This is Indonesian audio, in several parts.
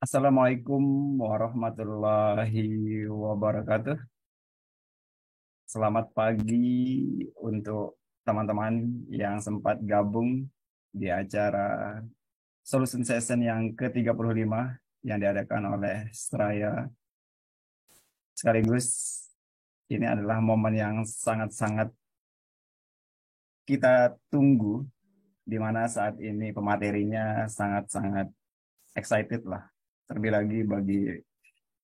Assalamualaikum warahmatullahi wabarakatuh. Selamat pagi untuk teman-teman yang sempat gabung di acara Solution Session yang ke-35 yang diadakan oleh Straya. Sekaligus ini adalah momen yang sangat-sangat kita tunggu, di mana saat ini pematerinya sangat-sangat excited lah. Terlebih lagi bagi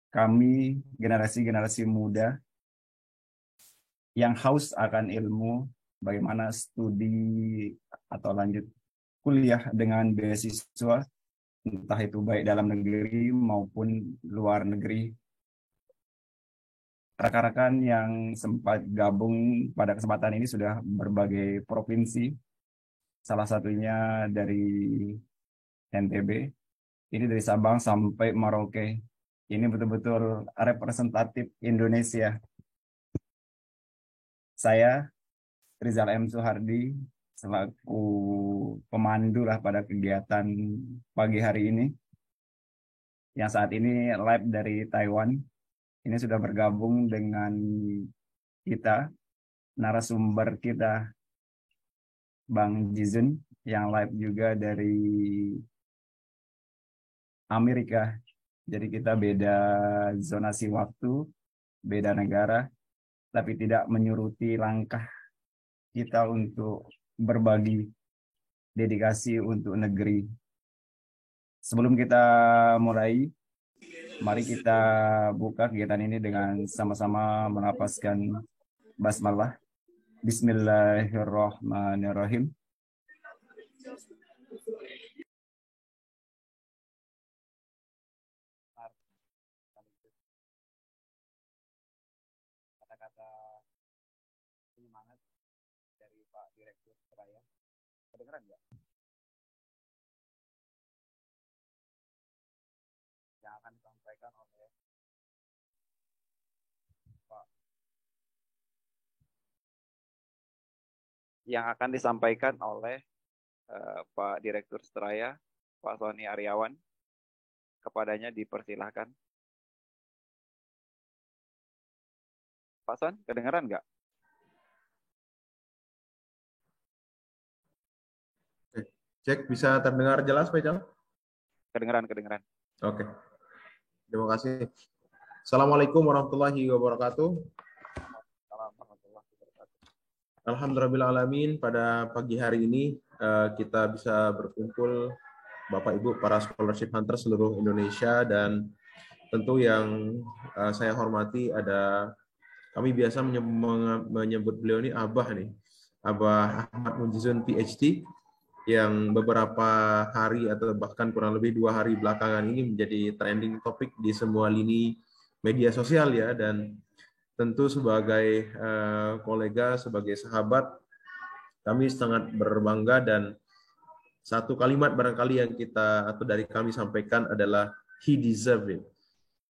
kami generasi-generasi muda yang haus akan ilmu, bagaimana studi atau lanjut kuliah dengan beasiswa, entah itu baik dalam negeri maupun luar negeri. Rekan-rekan yang sempat gabung pada kesempatan ini sudah berbagai provinsi, salah satunya dari NTB, ini dari Sabang sampai Merauke. Ini betul-betul representatif Indonesia. Saya Rizal M. Suhardi selaku pemandu lah pada kegiatan pagi hari ini, yang saat ini live dari Taiwan. Ini sudah bergabung dengan kita, narasumber kita Bang Jizun, yang live juga dari Amerika. Jadi kita beda zonasi waktu, beda negara, tapi tidak menyuruti langkah kita untuk berbagi dedikasi untuk negeri. Sebelum kita mulai, mari kita buka kegiatan ini dengan sama-sama melafazkan basmalah. Bismillahirrahmanirrahim. Kata-kata penyemangat dari Pak Direktur Seraya. Kedengeran nggak? Yang akan disampaikan oleh Pak Pak Direktur Seraya, Pak Sony Aryawan. Kepadanya dipersilahkan. Pak Son, kedengeran nggak? Cek, bisa terdengar jelas, Pak Jal? Kedengeran. Oke, terima kasih. Assalamualaikum warahmatullahi wabarakatuh. Alhamdulillahirrahmanirrahim, pada pagi hari ini kita bisa berkumpul Bapak Ibu para scholarship hunter seluruh Indonesia, dan tentu yang saya hormati ada, kami biasa menyebut beliau ini Abah nih, Abah Ahmad Munjizun PhD, yang beberapa hari atau bahkan kurang lebih 2 hari belakangan ini menjadi trending topik di semua lini media sosial ya. Dan tentu sebagai kolega, sebagai sahabat, kami sangat berbangga, dan satu kalimat barangkali yang kita atau dari kami sampaikan adalah he deserve it.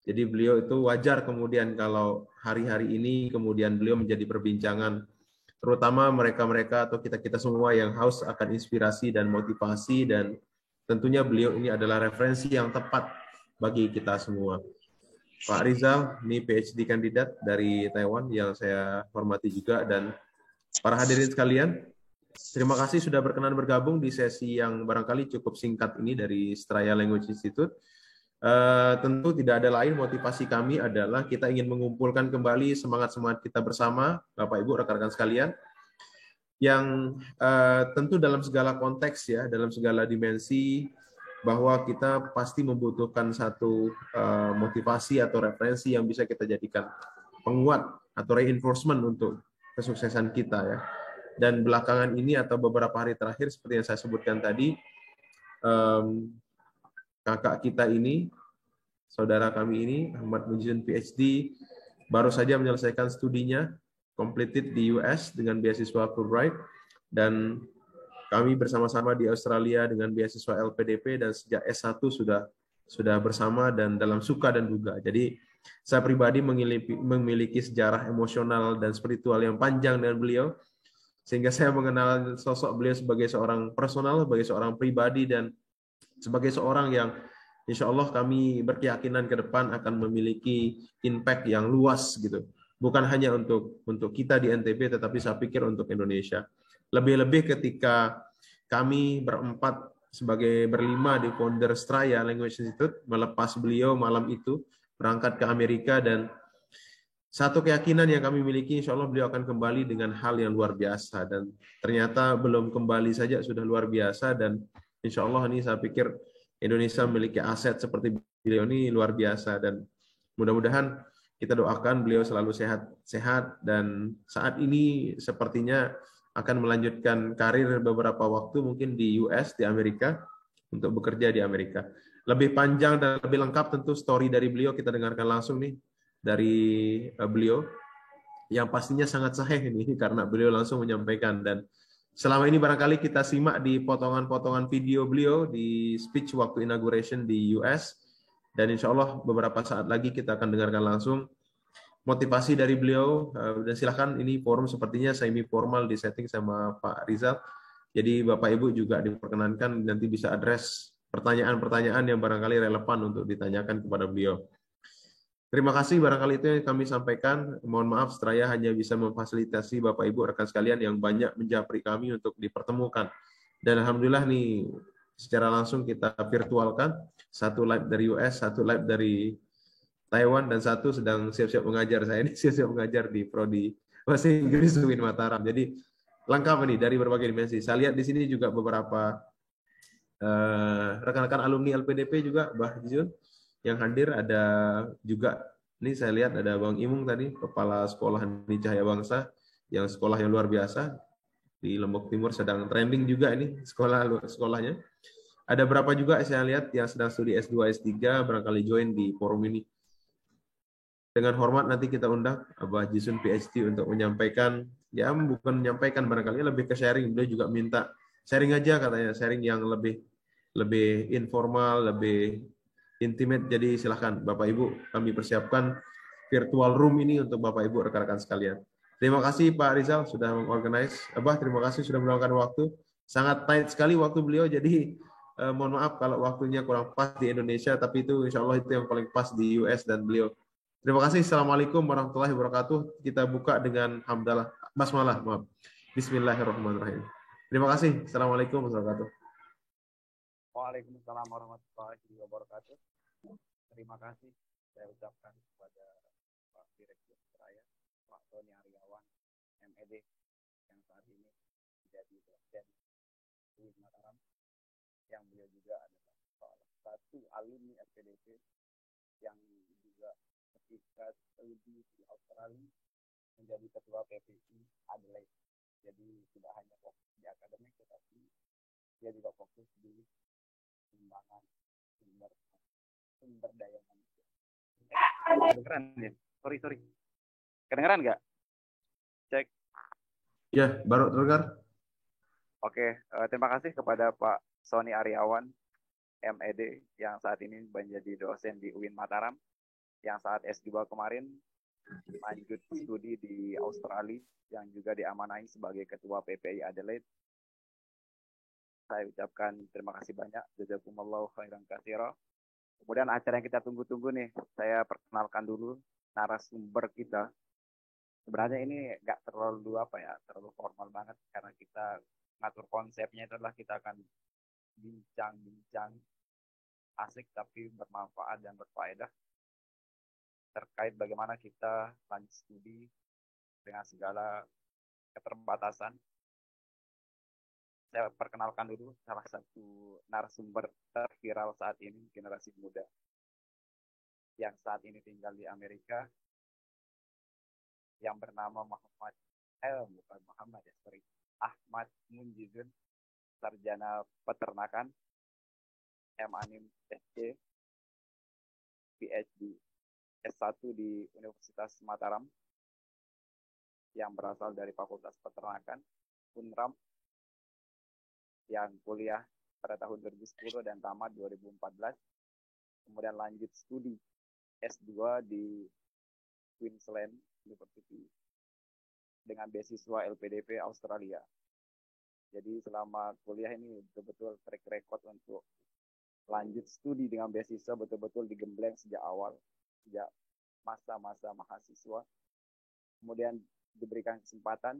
Jadi beliau itu wajar kemudian kalau hari-hari ini kemudian beliau menjadi perbincangan, terutama mereka-mereka atau kita-kita semua yang haus akan inspirasi dan motivasi, dan tentunya beliau ini adalah referensi yang tepat bagi kita semua. Pak Rizal, ini PhD kandidat dari Taiwan yang saya hormati juga, dan para hadirin sekalian, terima kasih sudah berkenan bergabung di sesi yang barangkali cukup singkat ini dari Straya Language Institute. Tentu tidak ada lain, motivasi kami adalah kita ingin mengumpulkan kembali semangat-semangat kita bersama, Bapak Ibu, rekan-rekan sekalian, yang tentu dalam segala konteks ya, dalam segala dimensi, bahwa kita pasti membutuhkan satu motivasi atau referensi yang bisa kita jadikan penguat atau reinforcement untuk kesuksesan kita ya. Dan belakangan ini atau beberapa hari terakhir, seperti yang saya sebutkan tadi, kakak kita ini, saudara kami ini, Ahmad Munjizun PhD, baru saja menyelesaikan studinya, completed di US dengan beasiswa Fulbright, dan kami bersama-sama di Australia dengan beasiswa LPDP, dan sejak S1 sudah bersama dan dalam suka dan duka. Jadi saya pribadi memiliki sejarah emosional dan spiritual yang panjang dengan beliau, sehingga saya mengenal sosok beliau sebagai seorang personal, sebagai seorang pribadi, dan sebagai seorang yang insya Allah kami berkeyakinan ke depan akan memiliki impact yang luas gitu. Bukan hanya untuk kita di NTB, tetapi saya pikir untuk Indonesia. Lebih-lebih ketika kami berempat sebagai berlima di founder Straya Language Institute melepas beliau malam itu berangkat ke Amerika, dan satu keyakinan yang kami miliki, insya Allah beliau akan kembali dengan hal yang luar biasa, dan ternyata belum kembali saja sudah luar biasa, dan insya Allah ini saya pikir Indonesia memiliki aset seperti beliau ini luar biasa, dan mudah-mudahan kita doakan beliau selalu sehat-sehat, dan saat ini sepertinya akan melanjutkan karir beberapa waktu mungkin di US, di Amerika, untuk bekerja di Amerika. Lebih panjang dan lebih lengkap tentu story dari beliau kita dengarkan langsung nih dari beliau, yang pastinya sangat sahih ini karena beliau langsung menyampaikan, dan selama ini barangkali kita simak di potongan-potongan video beliau di speech waktu inauguration di US, dan insya Allah beberapa saat lagi kita akan dengarkan langsung motivasi dari beliau. Dan silahkan, ini forum sepertinya semi formal di setting sama Pak Rizal, jadi Bapak Ibu juga diperkenankan nanti bisa address pertanyaan-pertanyaan yang barangkali relevan untuk ditanyakan kepada beliau. Terima kasih, barangkali itu yang kami sampaikan. Mohon maaf, Straya hanya bisa memfasilitasi Bapak Ibu rekan sekalian yang banyak menjapri kami untuk dipertemukan. Dan Alhamdulillah nih, secara langsung kita virtualkan, satu live dari US, satu live dari Taiwan, dan satu sedang siap-siap mengajar. Saya ini siap-siap mengajar di Prodi Bahasa Inggris UIN Mataram. Jadi lengkap ini dari berbagai dimensi. Saya lihat di sini juga beberapa rekan-rekan alumni LPDP juga, Bah Jun, yang hadir. Ada juga, ini saya lihat ada Bang Imung tadi, Kepala Sekolah di Cahaya Bangsa, yang sekolah yang luar biasa di Lombok Timur, sedang trending juga ini sekolahnya. Ada berapa juga saya lihat yang sedang studi S2, S3, barangkali join di forum ini. Dengan hormat nanti kita undang Abah Jisun PhD untuk menyampaikan, ya bukan menyampaikan, barangkali lebih ke sharing. Beliau juga minta sharing aja katanya, sharing yang lebih informal, lebih intimate. Jadi silahkan Bapak Ibu, kami persiapkan virtual room ini untuk Bapak Ibu rekan-rekan sekalian. Terima kasih Pak Rizal sudah mengorganize. Abah, terima kasih sudah meluangkan waktu. Sangat tight sekali waktu beliau, jadi mohon maaf kalau waktunya kurang pas di Indonesia, tapi itu insya Allah itu yang paling pas di US dan beliau. Terima kasih. Assalamualaikum warahmatullahi wabarakatuh. Kita buka dengan hamdalah, basmalah, maaf. Bismillahirrahmanirrahim. Terima kasih. Assalamualaikum warahmatullahi wabarakatuh. Waalaikumsalam warahmatullahi wabarakatuh. Terima kasih saya ucapkan kepada Pak Direktur Seraya, Pak Tony Aryawan, MED, yang saat ini menjadi dosen di Mataram, yang beliau juga adalah salah satu alumni LPDP yang juga ketika studi di Australia menjadi ketua PPI Adelaide. Jadi tidak hanya fokus di akademik, tetapi dia juga fokus di pengembangan sumber daya manusia. Kedengeran ya? Sorry. Kedengeran nggak? Cek. Ya, baru terdengar. Oke, terima kasih kepada Pak Sony Aryawan, MED, yang saat ini menjadi dosen di UIN Mataram, yang saat S2 kemarin lanjut studi di Australia, yang juga diamanai sebagai Ketua PPI Adelaide. Saya ucapkan terima kasih banyak. Jazakumullahu khairan katsira. Kemudian acara yang kita tunggu-tunggu nih, saya perkenalkan dulu narasumber kita. Sebenarnya ini nggak terlalu formal banget, karena kita ngatur konsepnya itu adalah kita akan bincang-bincang asik tapi bermanfaat dan berfaedah terkait bagaimana kita lanjut studi dengan segala keterbatasan. Saya perkenalkan dulu salah satu narasumber terviral saat ini, generasi muda yang saat ini tinggal di Amerika, yang bernama Ahmad Munjidun, sarjana peternakan, M.Anim SC, PhD S1 di Universitas Mataram, yang berasal dari Fakultas Peternakan, UNRAM, yang kuliah pada tahun 2010 dan tamat 2014. Kemudian lanjut studi S2 di Queensland University dengan beasiswa LPDP Australia. Jadi selama kuliah ini betul-betul track record untuk lanjut studi dengan beasiswa betul-betul digembleng sejak awal, sejak masa-masa mahasiswa. Kemudian diberikan kesempatan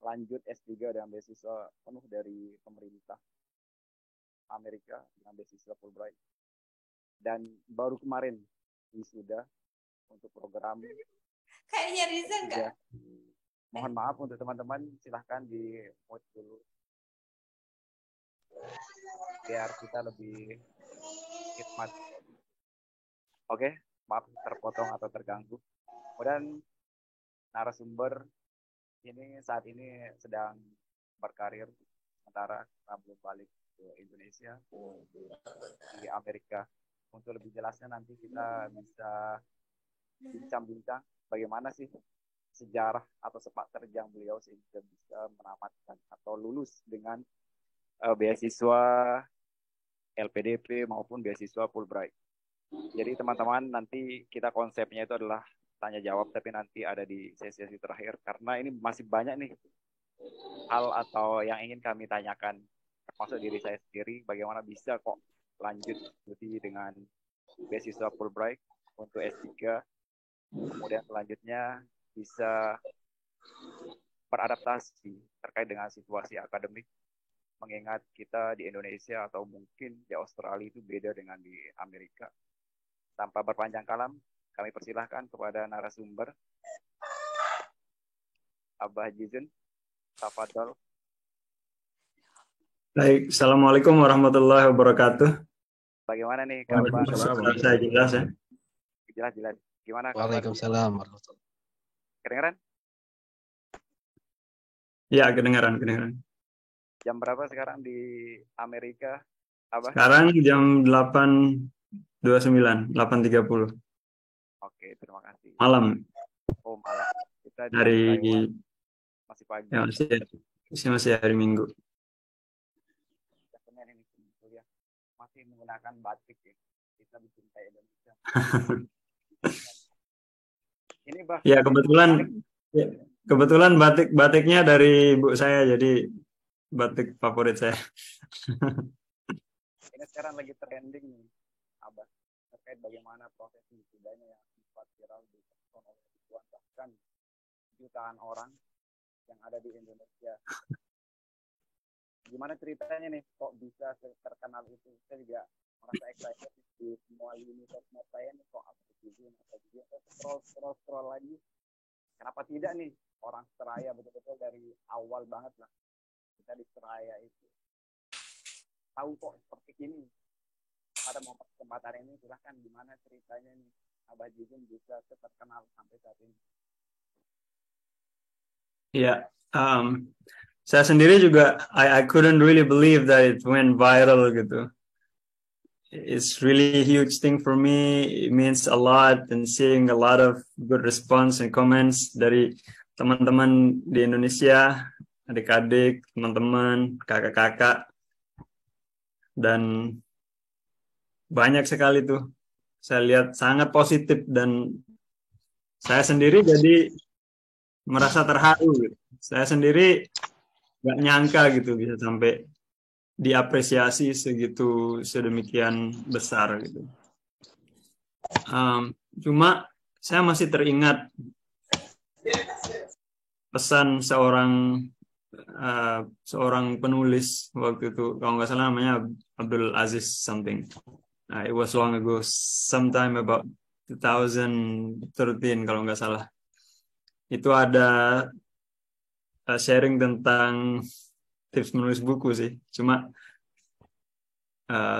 lanjut S3 dengan beasiswa penuh dari pemerintah Amerika dengan beasiswa Fulbright. Dan baru kemarin wisuda untuk program Kayaknya Riza enggak? Mohon maaf untuk teman-teman, silahkan di mute dulu biar kita lebih khidmat. Oke, maaf terpotong atau terganggu. Kemudian narasumber ini saat ini sedang berkarir sementara belum balik ke Indonesia di Amerika. Untuk lebih jelasnya nanti kita bisa bincang-bincang bagaimana sih sejarah atau sepak terjang beliau sehingga bisa menamatkan atau lulus dengan beasiswa LPDP maupun beasiswa Fulbright. Jadi teman-teman nanti kita konsepnya itu adalah tanya jawab, tapi nanti ada di sesi-sesi terakhir karena ini masih banyak nih hal atau yang ingin kami tanyakan, termasuk diri saya sendiri, bagaimana bisa kok lanjut studi dengan beasiswa Fulbright untuk S3, kemudian selanjutnya bisa beradaptasi terkait dengan situasi akademik, mengingat kita di Indonesia atau mungkin di Australia itu beda dengan di Amerika. Tanpa berpanjang kalam, kami persilahkan kepada narasumber Abah Jizun, tafadhol. Baik, Assalamualaikum warahmatullahi wabarakatuh. Bagaimana nih kabar? Saya jelas ya? Jelas. Gimana kabar? Waalaikumsalam warahmatullahi. Kedengaran? Ya, kedengaran. Jam berapa sekarang di Amerika, Abah? Sekarang jam 8.29, 8.30. Oke, terima kasih. Malam. Oh, malam. Kita di Hari Taiwan masih pagi. Ya, masih hari Minggu. Senin ini kuliah masih menggunakan batik ya. Kita bikin kayak Indonesia. Ini Bah. Ya, kebetulan batiknya dari ibu saya, jadi batik favorit saya. Ini sekarang lagi trending nih, Abah, terkait bagaimana proses wisudanya yang sempat viral di oleh ribuan bahkan jutaan orang yang ada di Indonesia. Gimana ceritanya nih, kok bisa terkenal itu? Saya juga merasa excited di semua lini sosmed saya nih, kok apa video scroll lagi. Kenapa tidak nih orang Seraya betul-betul dari awal banget lah kita di Seraya itu tahu kok seperti ini. Pada momen kesempatan ini silahkan gimana ceritanya nih Abah Jizun bisa terkenal sampai saat ini. Ya, saya sendiri juga I couldn't really believe that it went viral gitu. It's really a huge thing for me. It means a lot, and seeing a lot of good response and comments dari teman-teman di Indonesia, adik-adik, teman-teman, kakak-kakak, dan banyak sekali tuh. Saya lihat sangat positif dan saya sendiri jadi merasa terharu gitu. Saya sendiri nggak nyangka gitu bisa sampai diapresiasi sedemikian besar gitu. Cuma saya masih teringat pesan seorang penulis waktu itu, kalau nggak salah namanya Abdul Aziz something. It was long ago, sometime about 2013 kalau nggak salah. Itu ada sharing tentang tips menulis buku sih. Cuma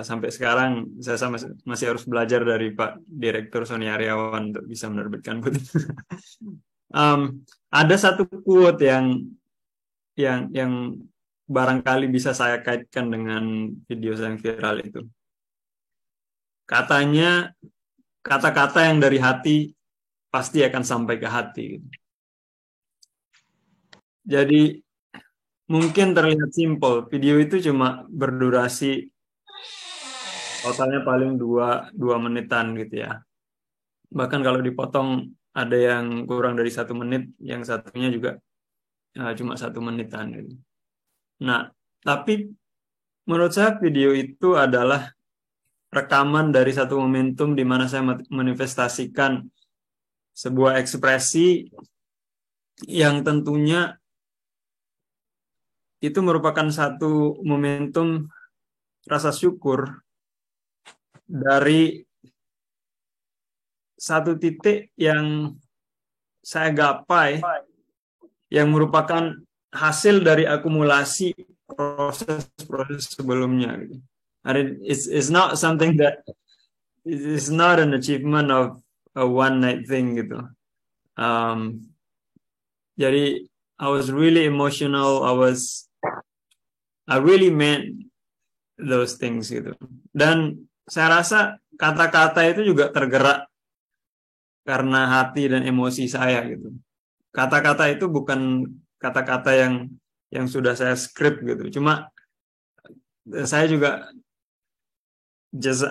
sampai sekarang saya masih harus belajar dari Pak Direktur Sony Aryawan untuk bisa menerbitkan buku. Ada satu quote yang barangkali bisa saya kaitkan dengan video yang viral itu. Katanya kata-kata yang dari hati pasti akan sampai ke hati. Jadi mungkin terlihat simpel, video itu cuma berdurasi totalnya paling 2 menitan gitu ya. Bahkan kalau dipotong ada yang kurang dari 1 menit, yang satunya juga cuma 1 menitan gitu. Nah, tapi menurut saya video itu adalah rekaman dari satu momentum di mana saya manifestasikan sebuah ekspresi yang tentunya itu merupakan satu momentum rasa syukur dari satu titik yang saya gapai yang merupakan hasil dari akumulasi proses-proses sebelumnya. I mean, it's not something that it's not an achievement of a one night thing gitu. Jadi I was really emotional. I really meant those things gitu. Dan saya rasa kata-kata itu juga tergerak karena hati dan emosi saya gitu. Kata-kata itu bukan kata-kata yang sudah saya script gitu. Cuma saya juga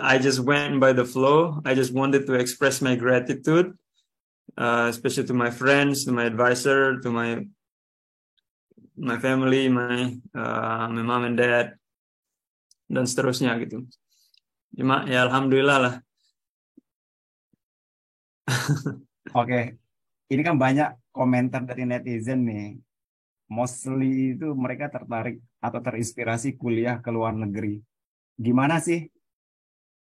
I just went by the flow. I just wanted to express my gratitude, especially to my friends, to my advisor, to my family, my mom and dad, dan seterusnya gitu. Cuma ya alhamdulillah lah. Oke, ini kan banyak komentar dari netizen nih. Mostly itu mereka tertarik atau terinspirasi kuliah ke luar negeri. Gimana sih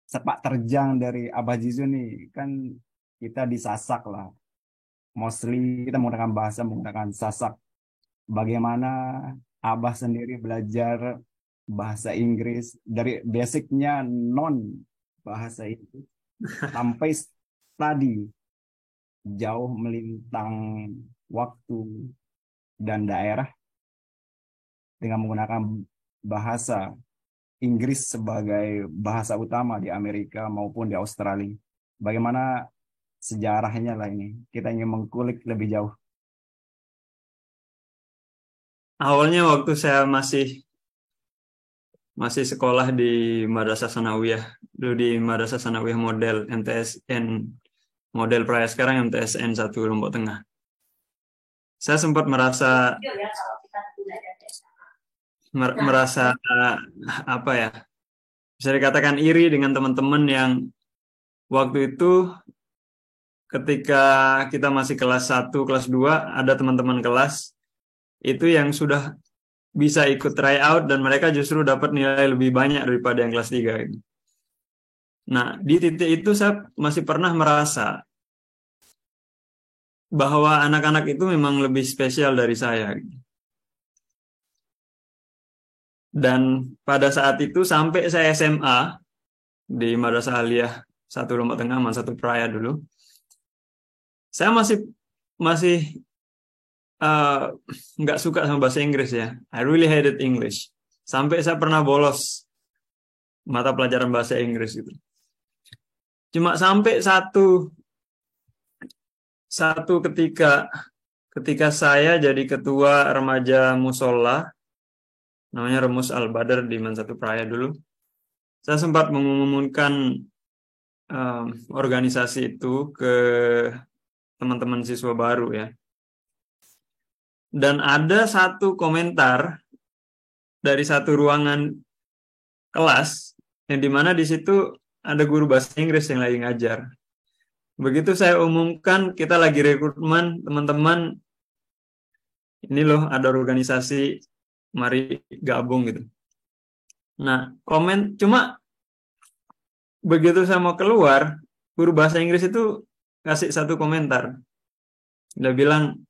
sepak terjang dari Abah Jizu nih? Kan kita disasak lah. Mostly kita menggunakan sasak. Bagaimana Abah sendiri belajar bahasa Inggris dari basicnya non bahasa itu sampai tadi jauh melintang waktu dan daerah dengan menggunakan bahasa Inggris sebagai bahasa utama di Amerika maupun di Australia. Bagaimana sejarahnya lah ini? Kita ingin mengkulik lebih jauh. Awalnya waktu saya masih sekolah di Madrasah Sanawiyah, dulu di Madrasah Sanawiyah model MTSN, model Praya sekarang MTSN 1 Lombok Tengah. Saya sempat merasa apa ya, bisa dikatakan iri dengan teman-teman yang waktu itu ketika kita masih kelas 1, kelas 2, ada teman-teman kelas itu yang sudah bisa ikut try out dan mereka justru dapat nilai lebih banyak daripada yang kelas 3 gitu. Nah, di titik itu saya masih pernah merasa bahwa anak-anak itu memang lebih spesial dari saya. Dan pada saat itu sampai saya SMA di Madrasah Aliyah 1 Lombok Tengah, Man 1 Praya dulu, saya masih nggak suka sama bahasa Inggris ya. I really hated English. Sampai saya pernah bolos mata pelajaran bahasa Inggris itu. Cuma sampai satu ketika saya jadi ketua remaja musola, namanya Remus Al-Badr di Man 1 Praya dulu, saya sempat mengumumkan organisasi itu ke teman-teman siswa baru ya. Dan ada satu komentar dari satu ruangan kelas yang dimana di situ ada guru bahasa Inggris yang lagi ngajar. Begitu saya umumkan kita lagi rekrutmen teman-teman, ini loh ada organisasi, mari gabung gitu. Nah cuma begitu saya mau keluar, guru bahasa Inggris itu kasih satu komentar. Dia bilang,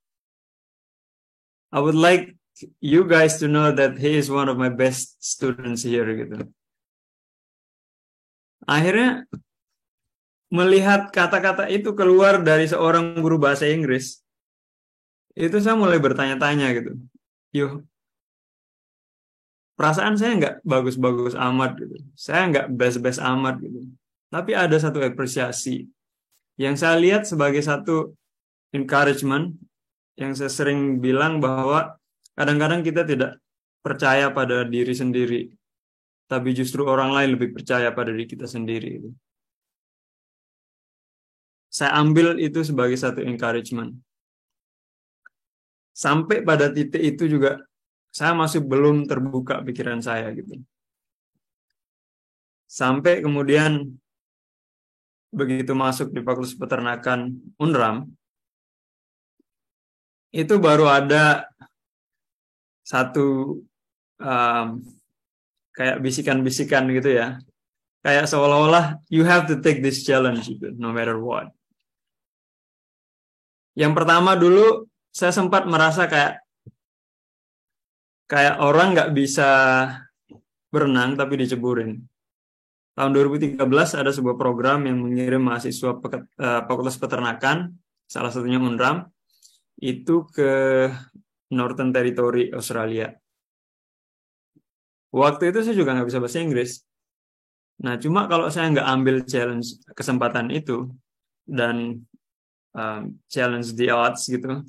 I would like you guys to know that he is one of my best students here gitu. Akhirnya melihat kata-kata itu keluar dari seorang guru bahasa Inggris, itu saya mulai bertanya-tanya gitu. Perasaan saya nggak bagus-bagus amat gitu. Saya nggak best-best amat gitu. Tapi ada satu apresiasi yang saya lihat sebagai satu encouragement. Yang saya sering bilang bahwa kadang-kadang kita tidak percaya pada diri sendiri, tapi justru orang lain lebih percaya pada diri kita sendiri. Saya ambil itu sebagai satu encouragement. Sampai pada titik itu juga saya masih belum terbuka pikiran saya gitu. Sampai kemudian begitu masuk di Fakultas Peternakan Unram, itu baru ada satu kayak bisikan-bisikan gitu ya. Kayak seolah-olah you have to take this challenge gitu, no matter what. Yang pertama dulu saya sempat merasa kayak orang nggak bisa berenang tapi diceburin. Tahun 2013 ada sebuah program yang mengirim mahasiswa Fakultas Peternakan, salah satunya Unram, itu ke Northern Territory Australia. Waktu itu saya juga nggak bisa bahasa Inggris. Nah, cuma kalau saya nggak ambil challenge kesempatan itu dan challenge the odds gitu,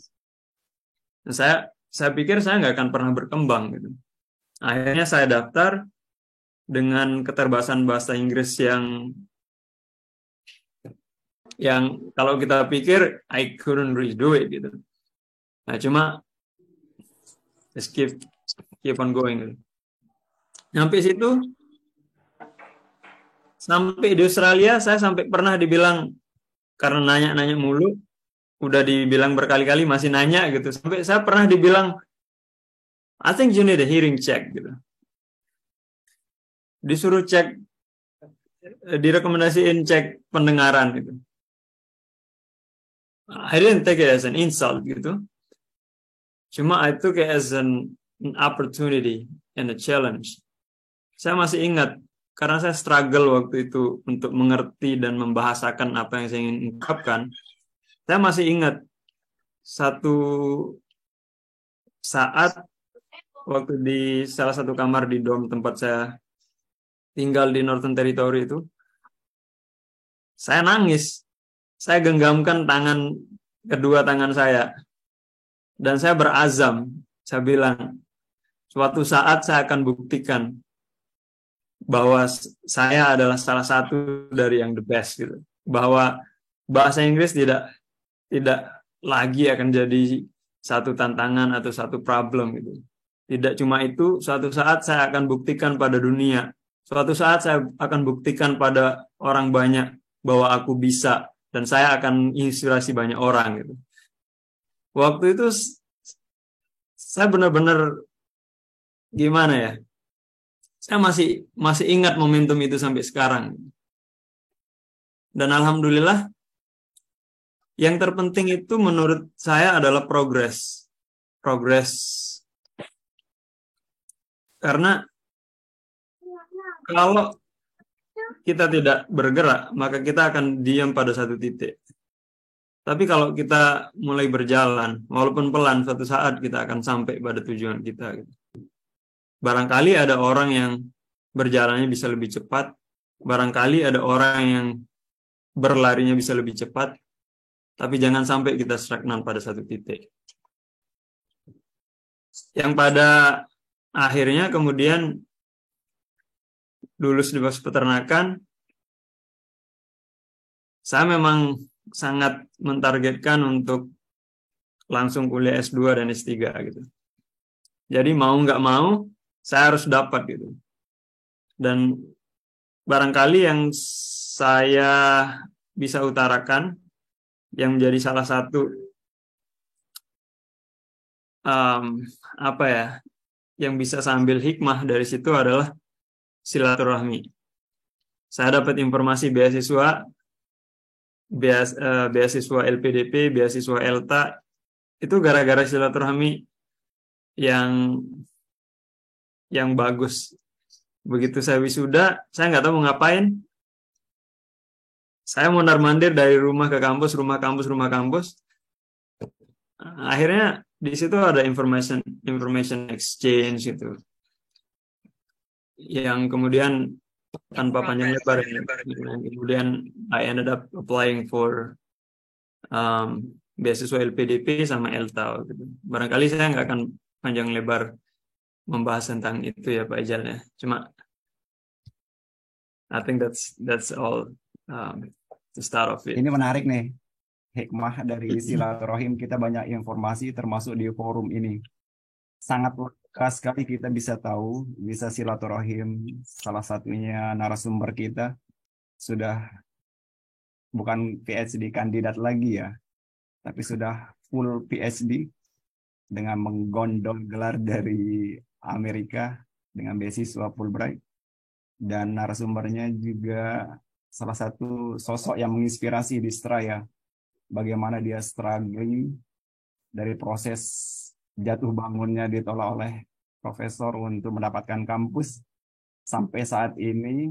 saya pikir saya nggak akan pernah berkembang gitu. Akhirnya saya daftar dengan keterbatasan bahasa Inggris yang kalau kita pikir I couldn't really do it gitu. Nah, cuma just keep on going gitu. Sampai situ, sampai di Australia saya sampai pernah dibilang, karena nanya-nanya mulu, udah dibilang berkali-kali masih nanya gitu. Sampai saya pernah dibilang, I think you need a hearing check gitu. Disuruh cek, direkomendasiin cek pendengaran gitu. I didn't take it as an insult gitu. Cuma I took it as an opportunity and a challenge. Saya masih ingat, karena saya struggle waktu itu untuk mengerti dan membahasakan apa yang saya ingin ungkapkan. Saya masih ingat satu saat waktu di salah satu kamar di dorm tempat saya tinggal di Northern Territory itu, saya nangis. Saya genggamkan kedua tangan saya. Dan saya berazam. Saya bilang, suatu saat saya akan buktikan bahwa saya adalah salah satu dari yang the best gitu. Bahwa bahasa Inggris tidak lagi akan jadi satu tantangan atau satu problem gitu. Tidak cuma itu, suatu saat saya akan buktikan pada dunia. Suatu saat saya akan buktikan pada orang banyak bahwa aku bisa dan saya akan inspirasi banyak orang gitu. Waktu itu saya benar-benar gimana ya? Saya masih ingat momentum itu sampai sekarang. Dan alhamdulillah yang terpenting itu menurut saya adalah progres. Karena kalau kita tidak bergerak, maka kita akan diam pada satu titik. Tapi kalau kita mulai berjalan, walaupun pelan, suatu saat kita akan sampai pada tujuan kita. Barangkali ada orang yang berjalannya bisa lebih cepat. Barangkali ada orang yang berlarinya bisa lebih cepat. Tapi jangan sampai kita stagnan pada satu titik. Yang pada akhirnya kemudian lulus di Fakultas Peternakan, saya memang sangat mentargetkan untuk langsung kuliah S2 dan S3 gitu. Jadi mau nggak mau, saya harus dapat gitu. Dan barangkali yang saya bisa utarakan, yang menjadi salah satu yang bisa saya ambil hikmah dari situ adalah silaturahmi. Saya dapat informasi beasiswa LPDP, beasiswa ELTA, itu gara-gara silaturahmi yang bagus. Begitu saya wisuda, saya nggak tahu mau ngapain. Saya mondar-mandir dari rumah ke kampus, rumah kampus. Akhirnya di situ ada information exchange gitu. Yang kemudian tanpa panjang lebar, kemudian I ended up applying for beasiswa LPDP sama ELTA gitu. Barangkali saya nggak akan panjang lebar membahas tentang itu ya Pak Ijal ya. Cuma I think that's all to start off with. Ini menarik nih, hikmah dari silaturahim, kita banyak informasi termasuk di forum ini. Sangat khas sekali kita bisa tahu, bisa silaturahim. Salah satunya narasumber kita sudah bukan PhD kandidat lagi ya, tapi sudah full PhD dengan menggondol gelar dari Amerika dengan beasiswa Fulbright. Dan narasumbernya juga salah satu sosok yang menginspirasi di Straya. Bagaimana dia struggling dari proses jatuh bangunnya ditolak oleh profesor untuk mendapatkan kampus sampai saat ini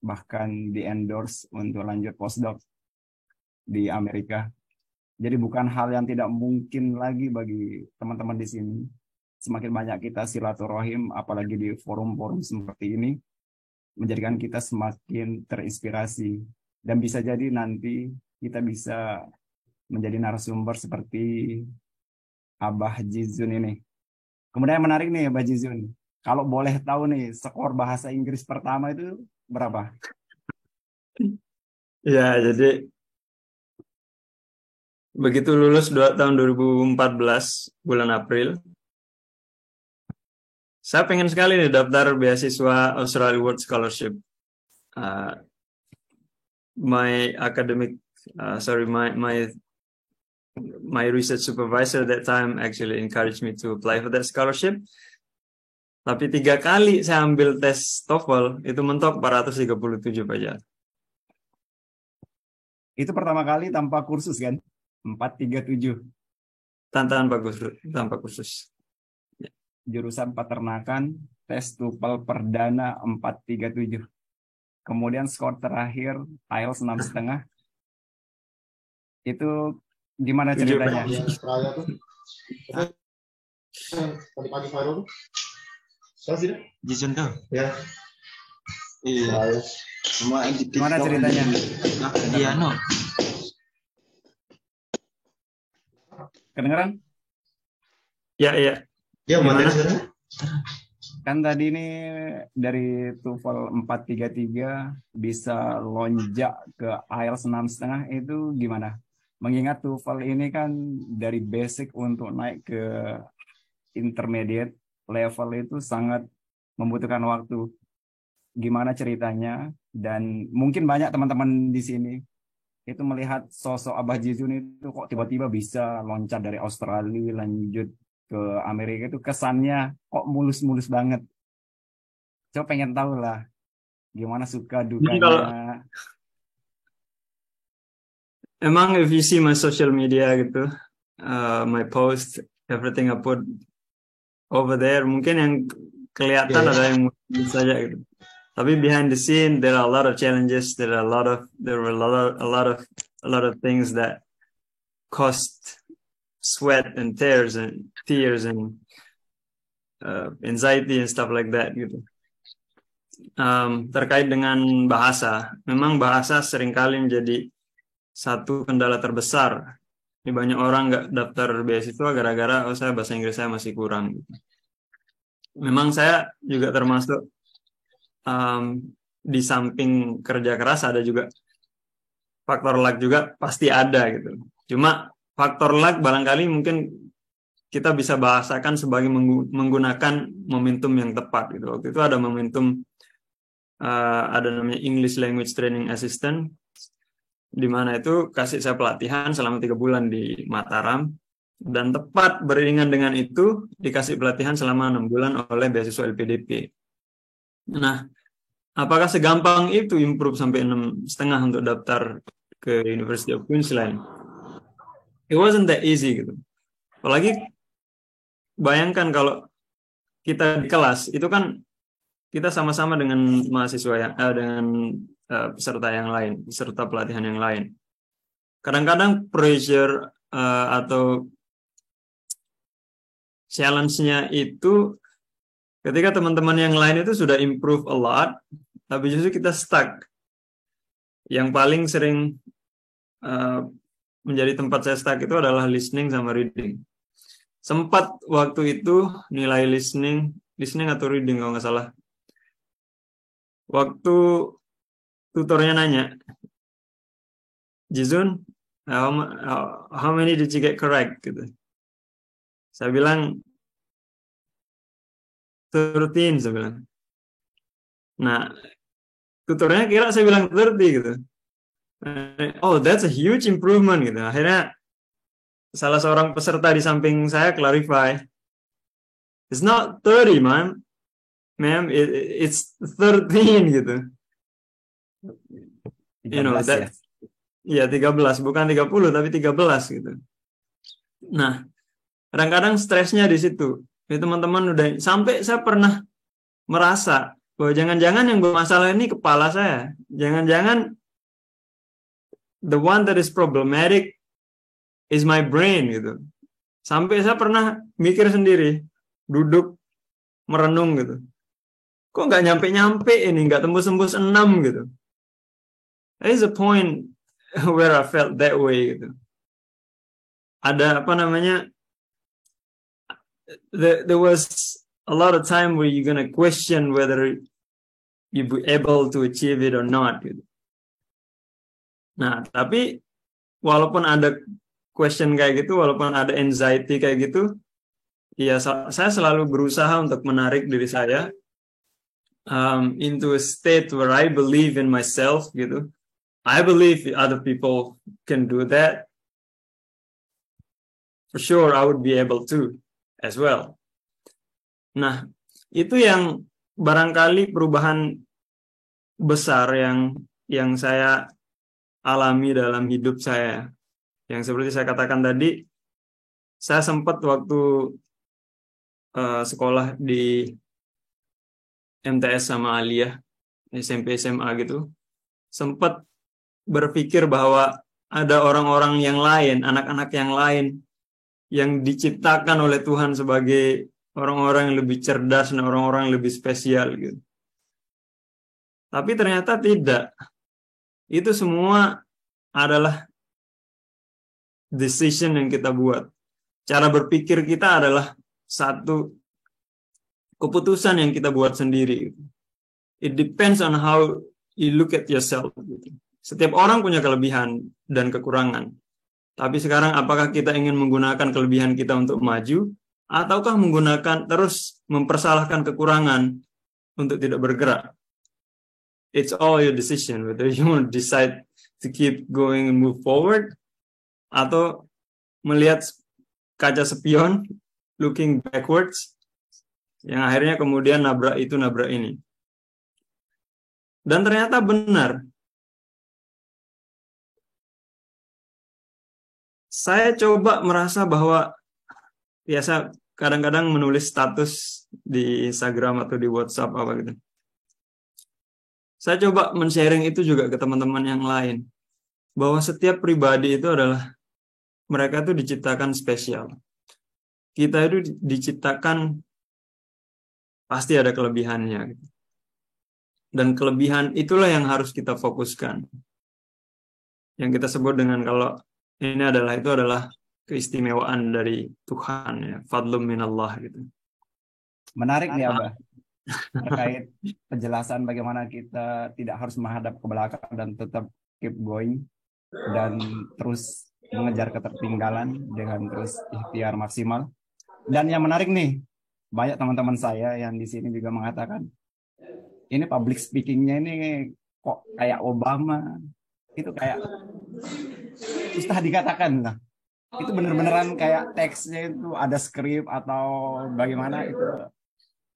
bahkan di-endorse untuk lanjut postdoc di Amerika. Jadi bukan hal yang tidak mungkin lagi bagi teman-teman di sini. Semakin banyak kita silaturahim, apalagi di forum-forum seperti ini, menjadikan kita semakin terinspirasi. Dan bisa jadi nanti kita bisa menjadi narasumber seperti Abah Jizun ini. Kemudian yang menarik nih Abah Jizun. Kalau boleh tahu nih, skor bahasa Inggris pertama itu berapa? Ya, jadi begitu lulus tahun 2014 bulan April, saya pengen sekali nih daftar beasiswa Australia World Scholarship. My academic, my research supervisor at that time actually encouraged me to apply for that scholarship. Tapi 3 kali saya ambil tes TOEFL, itu mentok 437 pajak. Itu pertama kali tanpa kursus kan? 437. Tanpa kursus. Jurusan peternakan, tes TOEFL perdana 437. Kemudian skor terakhir IELTS 6,5. Itu gimana ceritanya? Pagi-pagi baru. Saya sih. Jason tuh. Ya. Iya. Gimana ceritanya? Iya, no. Kedengeran? Ya. Ya, mana sekarang? Kan tadi ini dari TOEFL 433 bisa lonjak ke IELTS 6,5 itu gimana? Mengingat TOEFL ini kan dari basic untuk naik ke intermediate level itu sangat membutuhkan waktu. Gimana ceritanya? Dan mungkin banyak teman-teman di sini itu melihat sosok Abah Jizun itu kok tiba-tiba bisa loncat dari Australia lanjut ke Amerika, itu kesannya kok mulus-mulus banget. Coba pengen tahu lah gimana suka dukanya. Emang if you see my social media gitu, my post, everything I put over there, mungkin yang kelihatan ada yang mulus saja gitu. Tapi behind the scene there are a lot of challenges, there were a lot of things that cost sweat and tears and anxiety and stuff like that gitu. Terkait dengan bahasa, memang bahasa seringkali menjadi satu kendala terbesar. Ini banyak orang nggak daftar beasiswa gara-gara saya bahasa Inggris saya masih kurang gitu. Memang saya juga termasuk di samping kerja keras ada juga faktor luck juga pasti ada gitu. Cuma faktor luck barangkali mungkin kita bisa bahasakan sebagai menggunakan momentum yang tepat gitu. Waktu itu ada momentum ada namanya English Language Training Assistant, di mana itu kasih saya pelatihan selama 3 bulan di Mataram, dan tepat beriringan dengan itu dikasih pelatihan selama 6 bulan oleh beasiswa LPDP. Nah, apakah segampang itu improve sampai 6,5 untuk daftar ke University of Queensland? It wasn't that easy gitu. Apalagi bayangkan kalau kita di kelas itu kan kita sama-sama dengan mahasiswa dengan peserta yang lain, peserta pelatihan yang lain. Kadang-kadang pressure atau challenge-nya itu ketika teman-teman yang lain itu sudah improve a lot, tapi justru kita stuck. Yang paling sering menjadi tempat saya stuck itu adalah listening sama reading. Sempat waktu itu nilai listening atau reading kalau nggak salah. Waktu tutornya nanya, Jizun, how many did you get correct? Gitu. Saya bilang 13, saya bilang. Nah, tutornya kira saya bilang 30 gitu. Oh, that's a huge improvement gitu. Akhirnya salah seorang peserta di samping saya clarify, it's not 30, ma'am, it's 13 gitu. You know, 13 ya. that, ya 13, bukan 30 tapi 13 gitu. Nah, kadang-kadang stresnya di situ. Jadi teman-teman udah sampai saya pernah merasa bahwa jangan-jangan yang bermasalah ini kepala saya. Jangan-jangan the one that is problematic is my brain gitu. Sampai saya pernah mikir sendiri, duduk merenung gitu. Kok nggak nyampe-nyampe ini, nggak tembus-tembus 6 gitu. That is a point where I felt that way gitu. Ada apa namanya? There was a lot of time where you're gonna question whether you be able to achieve it or not gitu. Nah, tapi walaupun ada question kayak gitu, walaupun ada anxiety kayak gitu, ya saya selalu berusaha untuk menarik diri saya into a state where I believe in myself gitu. I believe other people can do that. For sure, I would be able to as well. Nah, itu yang barangkali perubahan besar yang saya alami dalam hidup saya. Yang seperti saya katakan tadi, saya sempat waktu sekolah di MTS sama Aliyah, SMP SMA gitu, sempat berpikir bahwa ada orang-orang yang lain, anak-anak yang lain yang diciptakan oleh Tuhan sebagai orang-orang yang lebih cerdas dan orang-orang yang lebih spesial gitu. Tapi ternyata tidak. Itu semua adalah decision yang kita buat. Cara berpikir kita adalah satu keputusan yang kita buat sendiri. It depends on how you look at yourself. Setiap orang punya kelebihan dan kekurangan. Tapi sekarang apakah kita ingin menggunakan kelebihan kita untuk maju, ataukah menggunakan terus mempersalahkan kekurangan untuk tidak bergerak? It's all your decision, whether you want to decide to keep going and move forward, atau melihat kaca spion, looking backwards, yang akhirnya kemudian nabrak itu, nabrak ini. Dan ternyata benar. Saya coba merasa bahwa biasa kadang-kadang menulis status di Instagram atau di WhatsApp apa gitu. Saya coba men-sharing itu juga ke teman-teman yang lain. Bahwa setiap pribadi itu adalah, mereka itu diciptakan spesial. Kita itu diciptakan pasti ada kelebihannya. Dan kelebihan itulah yang harus kita fokuskan. Yang kita sebut dengan kalau ini adalah keistimewaan dari Tuhan ya, fadlum minallah gitu. Menarik nih Abah, terkait penjelasan bagaimana kita tidak harus menghadap ke belakang dan tetap keep going dan terus mengejar ketertinggalan dengan terus ikhtiar maksimal. Dan yang menarik nih, banyak teman-teman saya yang di sini juga mengatakan ini public speakingnya ini kok kayak Obama, itu kayak susah dikatakan lah. Itu bener-beneran kayak teksnya itu ada skrip atau bagaimana itu.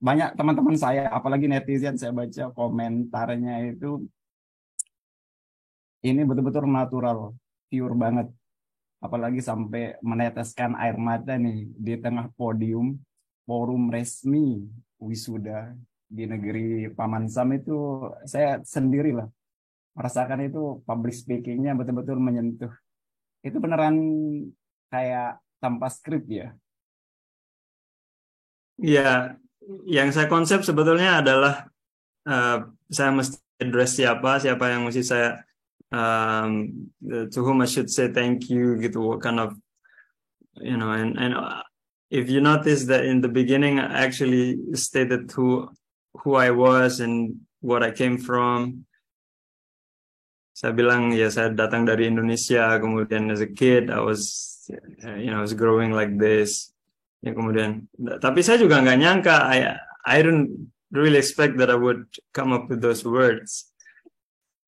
Banyak teman-teman saya, apalagi netizen, saya baca komentarnya itu ini betul-betul natural, pure banget. Apalagi sampai meneteskan air mata nih di tengah podium forum resmi wisuda di negeri Paman Sam itu. Saya sendirilah merasakan itu public speakingnya betul-betul menyentuh. Itu beneran kayak tanpa skrip ya? Ya, yang saya konsep sebetulnya adalah saya mesti address siapa yang mesti saya to whom I should say thank you gitu, what kind of, you know, and if you notice that in the beginning I actually stated who I was and what I came from. Saya bilang ya saya datang dari Indonesia, kemudian as a kid I was I was growing like this. Ya kemudian, tapi saya juga nggak nyangka I don't really expect that I would come up with those words.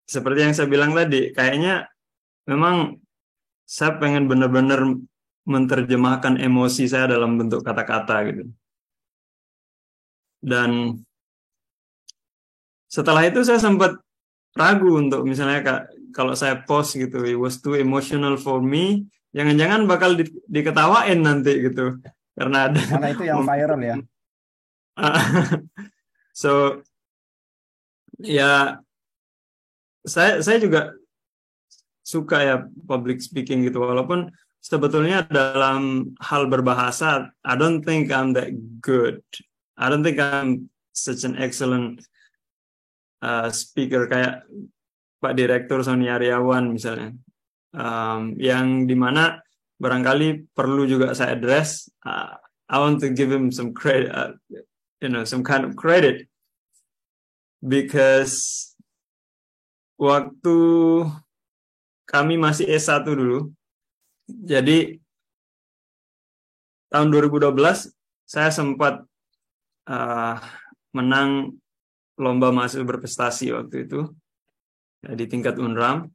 Seperti yang saya bilang tadi, kayaknya memang saya pengen benar-benar menerjemahkan emosi saya dalam bentuk kata-kata gitu. Dan setelah itu saya sempat ragu untuk misalnya kalau saya post gitu, it was too emotional for me, jangan-jangan bakal diketawain nanti gitu. Karena ada Mana itu yang viral ya. So ya saya juga suka ya public speaking gitu, walaupun sebetulnya dalam hal berbahasa I don't think I'm that good. I don't think I'm such an excellent speaker kayak Pak Direktur Sony Aryawan misalnya, yang dimana barangkali perlu juga saya address. I want to give him some credit, some kind of credit, because waktu kami masih S1 dulu, jadi tahun 2012 saya sempat menang lomba mahasiswa berprestasi waktu itu di tingkat Unram,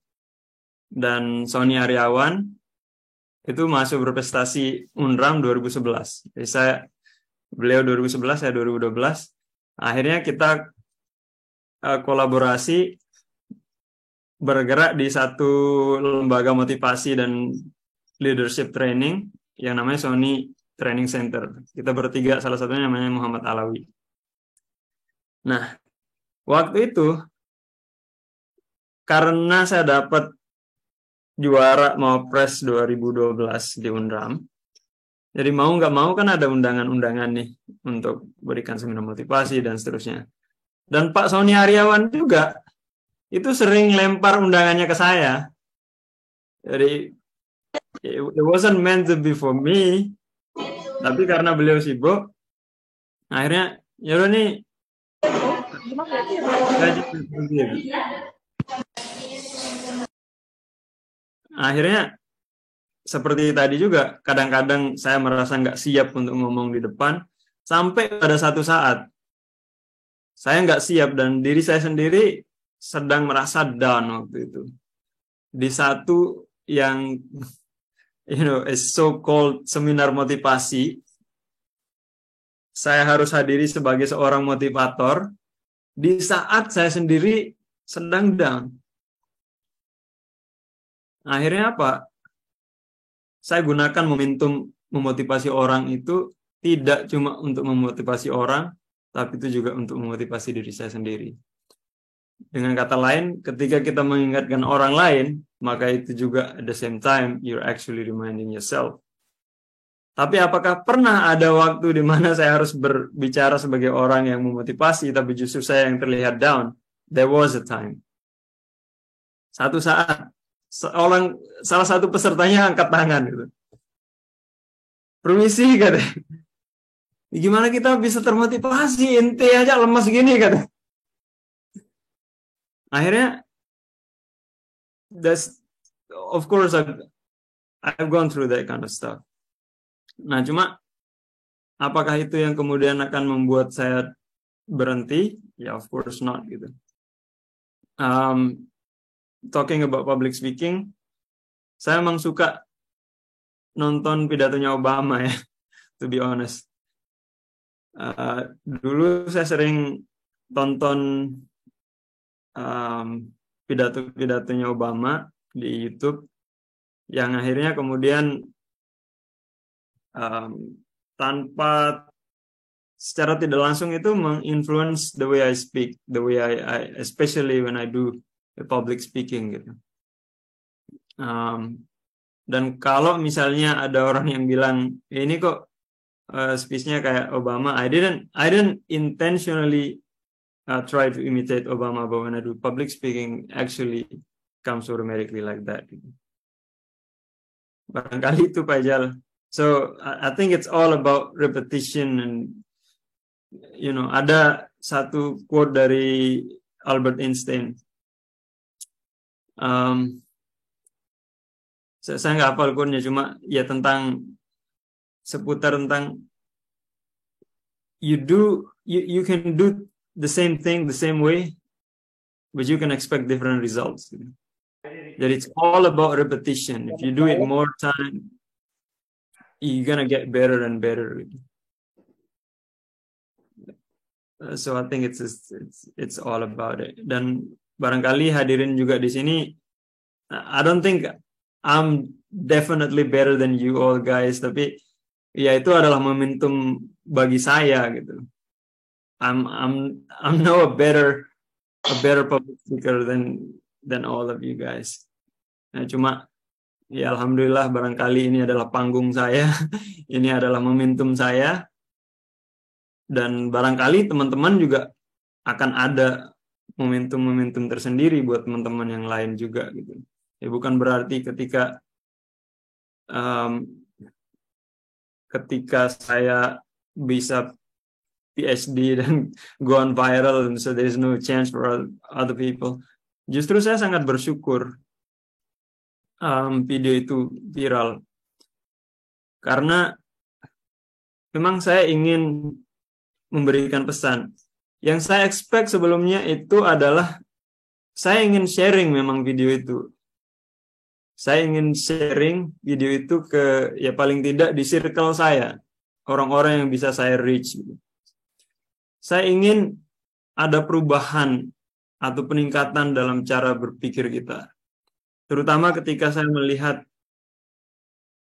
dan Sony Aryawan itu mahasiswa berprestasi Unram 2011. Jadi beliau 2011, saya 2012. Akhirnya kita kolaborasi bergerak di satu lembaga motivasi dan leadership training yang namanya Sony Training Center. Kita bertiga, salah satunya namanya Muhammad Alawi. Nah, waktu itu karena saya dapat juara Mawapres 2012 di Unram, jadi mau nggak mau kan ada undangan-undangan nih untuk berikan seminar motivasi dan seterusnya. Dan Pak Sony Aryawan juga itu sering lempar undangannya ke saya. Jadi it wasn't meant to be for me, tapi karena beliau sibuk, akhirnya yaudah nih. Akhirnya seperti tadi juga, kadang-kadang saya merasa nggak siap untuk ngomong di depan, sampai pada satu saat saya nggak siap dan diri saya sendiri sedang merasa down waktu itu. Di satu yang is so-called seminar motivasi, saya harus hadiri sebagai seorang motivator di saat saya sendiri sedang down. Akhirnya apa? Saya gunakan momentum memotivasi orang itu tidak cuma untuk memotivasi orang, tapi itu juga untuk memotivasi diri saya sendiri. Dengan kata lain, ketika kita mengingatkan orang lain, maka itu juga at the same time you're actually reminding yourself. Tapi apakah pernah ada waktu di mana saya harus berbicara sebagai orang yang memotivasi, tapi justru saya yang terlihat down? There was a time. Satu saat, salah satu pesertanya angkat tangan gitu. Permisi, kata. Gimana kita bisa termotivasi? Ente aja lemas gini, kata. Akhirnya, of course I've gone through that kind of stuff. Nah, cuma apakah itu yang kemudian akan membuat saya berhenti? Ya, of course not gitu. Talking about public speaking, saya emang suka nonton pidatonya Obama ya, to be honest. Dulu saya sering tonton pidato-pidatonya Obama di YouTube, yang akhirnya kemudian tanpa secara tidak langsung itu menginfluence the way I speak, the way I especially when I do the public speaking gitu. Dan kalau misalnya ada orang yang bilang ini kok speech-nya kayak Obama, I didn't intentionally try to imitate Obama, but when I do public speaking, actually comes automatically like that. Barangkali itu Pak Ijal. So I think it's all about repetition, and ada satu quote dari Albert Einstein. Saya nggak hafal quote-nya, cuma ya seputar tentang you can do the same thing the same way, but you can expect different results. That it's all about repetition. If you do it more time, you're gonna get better and better. So I think it's all about it. Dan barangkali hadirin juga di sini, I don't think I'm definitely better than you all guys, tapi ya itu adalah momentum bagi saya gitu. I'm now a better public speaker than all of you guys. Nah, cuma ya alhamdulillah barangkali ini adalah panggung saya, ini adalah momentum saya, dan barangkali teman-teman juga akan ada momentum-momentum tersendiri buat teman-teman yang lain juga gitu. Ya bukan berarti ketika saya bisa PhD dan go on viral, and so there is no chance for other people. Justru saya sangat bersyukur video itu viral, karena memang saya ingin memberikan pesan. Yang saya expect sebelumnya itu adalah saya ingin sharing memang video itu. Saya ingin sharing video itu ke, ya paling tidak di circle saya, orang-orang yang bisa saya reach. Saya ingin ada perubahan atau peningkatan dalam cara berpikir kita. Terutama ketika saya melihat,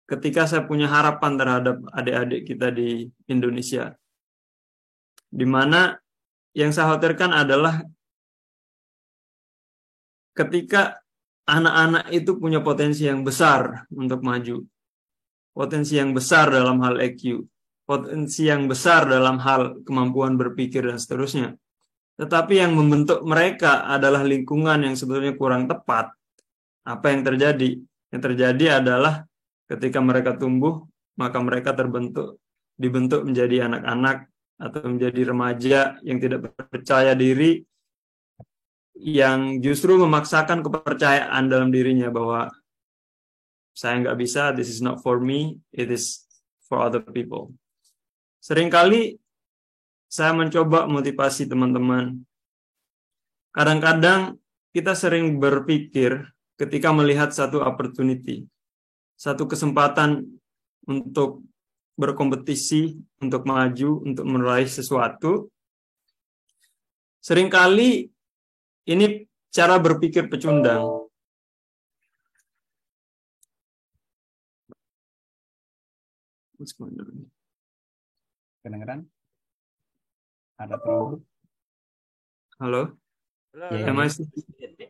ketika saya punya harapan terhadap adik-adik kita di Indonesia, di mana yang saya khawatirkan adalah ketika anak-anak itu punya potensi yang besar untuk maju, potensi yang besar dalam hal EQ, potensi yang besar dalam hal kemampuan berpikir dan seterusnya, tetapi yang membentuk mereka adalah lingkungan yang sebetulnya kurang tepat. Apa yang terjadi? Yang terjadi adalah ketika mereka tumbuh, maka mereka dibentuk menjadi anak-anak atau menjadi remaja yang tidak percaya diri, yang justru memaksakan kepercayaan dalam dirinya bahwa saya nggak bisa, this is not for me, it is for other people. Seringkali saya mencoba motivasi teman-teman. Kadang-kadang kita sering berpikir ketika melihat satu opportunity, satu kesempatan untuk berkompetisi, untuk maju, untuk meraih sesuatu. Seringkali ini cara berpikir pecundang. Kedengeran? Ada trouble? Halo? Ya,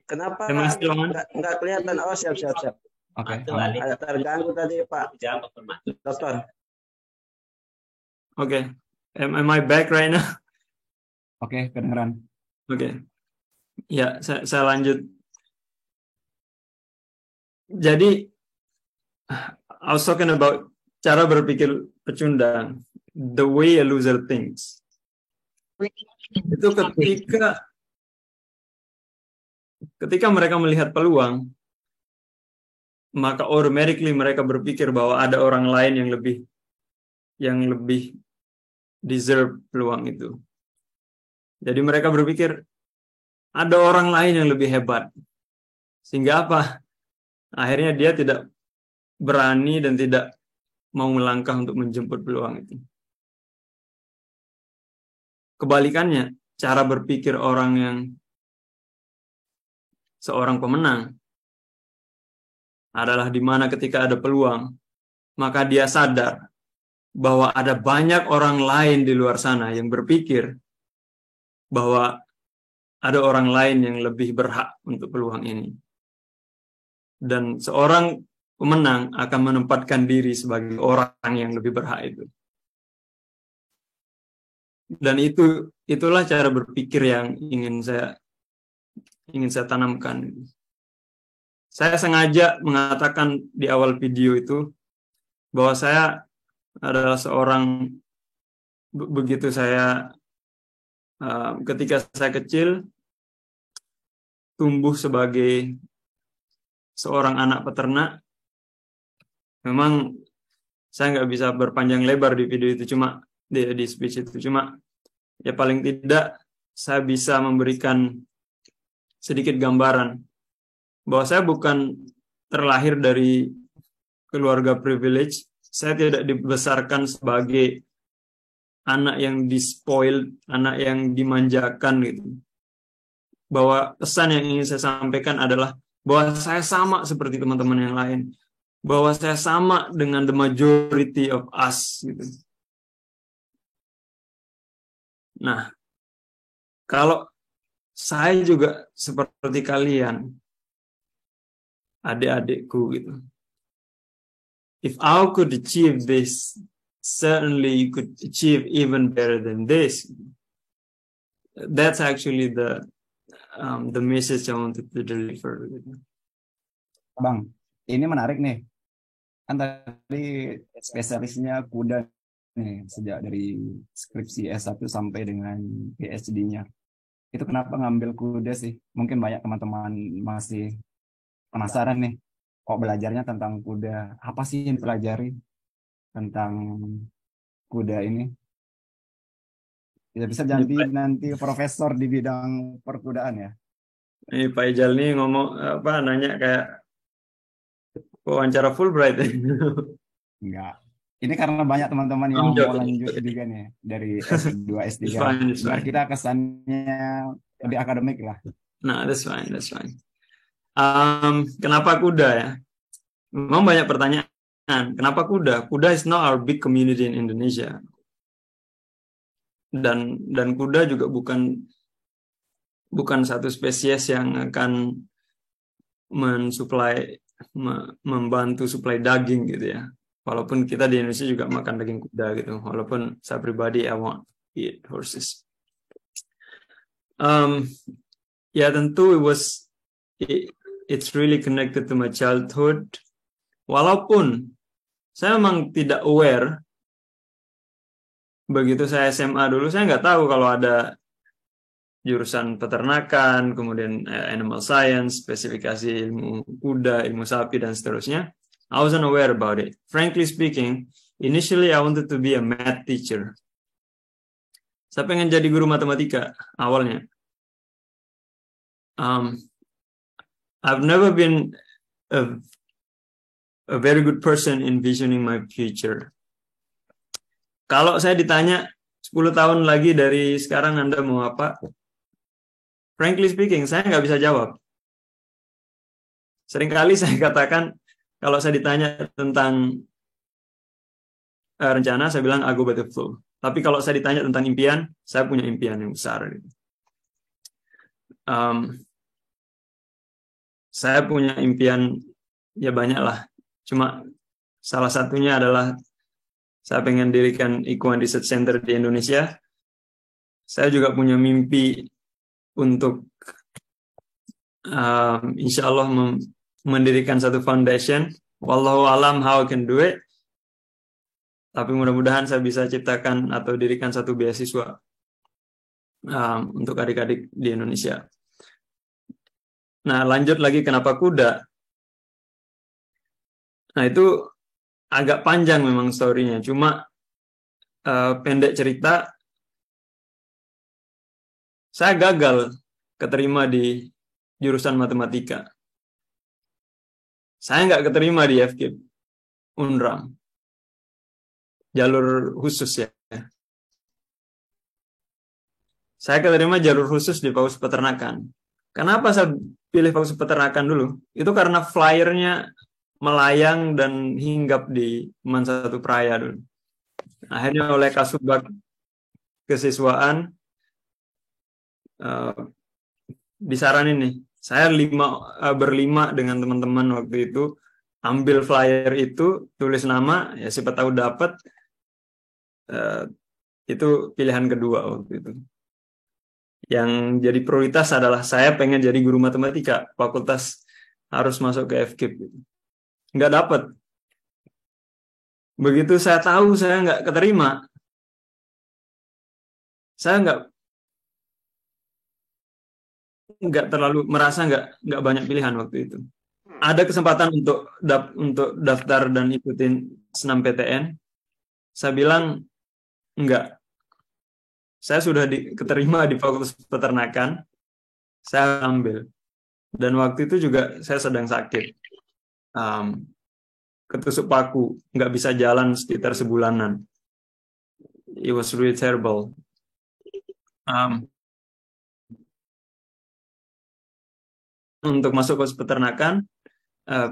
Kenapa Am I still on? nggak kelihatan? Oh, siap. Oke. Ada terganggu tadi, Pak Dokter. Okay. Am I back right now? Oke, kedengeran. Oke. Ya, saya lanjut. Jadi, I was talking about cara berpikir pecundang, the way a loser thinks. Itu ketika mereka melihat peluang, maka automatically mereka berpikir bahwa ada orang lain yang lebih deserve peluang itu. Jadi mereka berpikir ada orang lain yang lebih hebat. Sehingga apa? Akhirnya dia tidak berani dan tidak mau melangkah untuk menjemput peluang itu. Kebalikannya, cara berpikir seorang pemenang adalah di mana ketika ada peluang, maka dia sadar bahwa ada banyak orang lain di luar sana yang berpikir bahwa ada orang lain yang lebih berhak untuk peluang ini. Dan seorang pemenang akan menempatkan diri sebagai orang yang lebih berhak itu. Dan itulah cara berpikir yang ingin saya tanamkan. Saya sengaja mengatakan di awal video itu bahwa saya adalah seorang, begitu saya ketika saya kecil tumbuh sebagai seorang anak peternak. Memang saya nggak bisa berpanjang lebar di video itu, cuma di speech itu. Cuma ya paling tidak saya bisa memberikan sedikit gambaran bahwa saya bukan terlahir dari keluarga privilege. Saya tidak dibesarkan sebagai anak yang dispoiled, anak yang dimanjakan gitu. Bahwa pesan yang ingin saya sampaikan adalah bahwa saya sama seperti teman-teman yang lain. Bahwa saya sama dengan the majority of us gitu. Nah, kalau saya juga seperti kalian, adik-adikku gitu. If I could achieve this, certainly you could achieve even better than this. That's actually the message I wanted to deliver. Bang, ini menarik nih. Kan tadi spesialisnya kuda nih, sejak dari skripsi S1 sampai dengan PhD-nya. Itu kenapa ngambil kuda sih? Mungkin banyak teman-teman masih penasaran nih, kok belajarnya tentang kuda. Apa sih yang pelajari tentang kuda ini? Bisa jadi nanti profesor di bidang perkudaan ya. Ini Pak Ijal nih ngomong nanya kayak wawancara Fulbright. Enggak. Ini karena banyak teman-teman yang mau lanjut juga nih dari S2, S3. Biar kita kesannya lebih akademik lah. Nah, that's fine. Kenapa kuda ya? Memang banyak pertanyaan. Kenapa kuda? Kuda is not our big community in Indonesia. Dan kuda juga bukan satu spesies yang akan membantu suplai daging gitu ya. Walaupun kita di Indonesia juga makan daging kuda gitu. Walaupun saya pribadi I won't eat horses. Ya tentu it's really connected to my childhood. Walaupun saya memang tidak aware, begitu saya SMA dulu, saya nggak tahu kalau ada jurusan peternakan, kemudian animal science, spesifikasi ilmu kuda, ilmu sapi, dan seterusnya. I wasn't aware about it. Frankly speaking, initially I wanted to be a math teacher. Saya pengen jadi guru matematika awalnya. I've never been a very good person in visioning my future. Kalau saya ditanya 10 tahun lagi dari sekarang Anda mau apa? Frankly speaking, saya nggak bisa jawab. Seringkali saya katakan, kalau saya ditanya tentang rencana, saya bilang I go by the flow. Tapi kalau saya ditanya tentang impian, saya punya impian yang besar. Saya punya impian, ya banyak lah. Cuma salah satunya adalah saya pengen dirikan Ikuan Research Center di Indonesia. Saya juga punya mimpi untuk insya Allah mendirikan satu foundation. Wallahu alam how I can do it. Tapi mudah-mudahan saya bisa ciptakan atau dirikan satu beasiswa untuk adik-adik di Indonesia. Nah, lanjut lagi kenapa kuda? Nah, itu agak panjang memang story-nya. Cuma pendek cerita, saya gagal keterima di jurusan matematika. Saya nggak keterima di FKIP Unram. Jalur khusus ya. Saya keterima jalur khusus di Fakultas Peternakan. Kenapa saya pilih Fakultas Peternakan dulu? Itu karena flyernya melayang dan hinggap di Mansatu Praya dulu. Akhirnya oleh Kasubag Kesiswaan disaranin nih. Saya berlima dengan teman-teman waktu itu ambil flyer itu, tulis nama, ya siapa tahu dapat. Itu pilihan kedua waktu itu. Yang jadi prioritas adalah saya pengen jadi guru matematika, fakultas harus masuk ke FKIP. Nggak dapat. Begitu saya tahu saya nggak keterima, saya nggak terlalu merasa nggak banyak pilihan waktu itu. Ada kesempatan untuk daftar dan ikutin senam PTN. Saya bilang enggak. Saya sudah keterima di Fakultas Peternakan, saya ambil. Dan waktu itu juga saya sedang sakit. Ketusuk paku, nggak bisa jalan sekitar sebulanan. It was really terrible. Untuk masuk Fakultas Peternakan,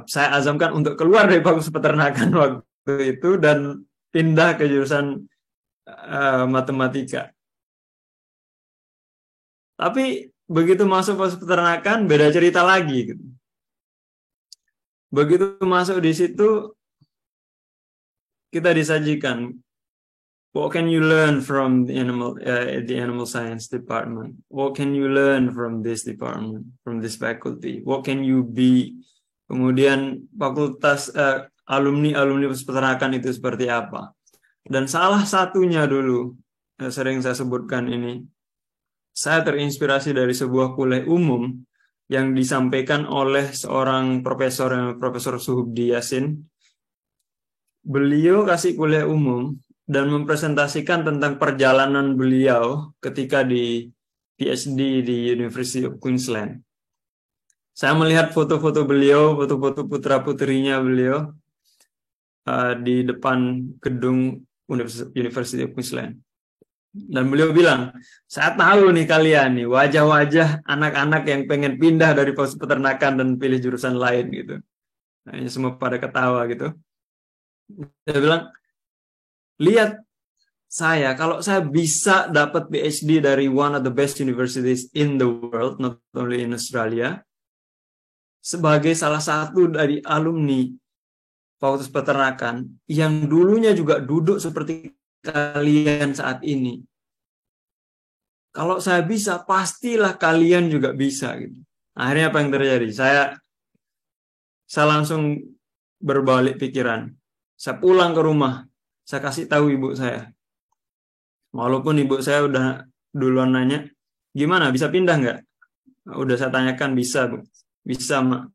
saya azamkan untuk keluar dari Fakultas Peternakan waktu itu dan pindah ke jurusan matematika. Tapi begitu masuk Fakultas Peternakan beda cerita lagi gitu. Begitu masuk di situ kita disajikan, what can you learn from the animal science department? What can you learn from this department, from this faculty? What can you be? Kemudian fakultas alumni peternakan itu seperti apa? Dan salah satunya dulu sering saya sebutkan ini, saya terinspirasi dari sebuah kuliah umum yang disampaikan oleh seorang Profesor Suhubdi Yasin. Beliau kasih kuliah umum dan mempresentasikan tentang perjalanan beliau ketika di PhD di University of Queensland. Saya melihat foto-foto beliau, foto-foto putra-putrinya beliau di depan gedung University of Queensland. Dan beliau bilang, saya tahu nih kalian nih, wajah-wajah anak-anak yang pengen pindah dari Fakultas Peternakan dan pilih jurusan lain gitu. Nah, ini semua pada ketawa gitu. Dia bilang, lihat saya, kalau saya bisa dapat PhD dari one of the best universities in the world, not only in Australia, sebagai salah satu dari alumni Fakultas Peternakan yang dulunya juga duduk seperti kalian saat ini. Kalau saya bisa, pastilah kalian juga bisa gitu. Akhirnya apa yang terjadi? Saya langsung berbalik pikiran. Saya pulang ke rumah, saya kasih tahu ibu saya. Walaupun ibu saya udah duluan nanya, gimana, bisa pindah nggak? Udah saya tanyakan, bisa Bu. Bisa, Mak.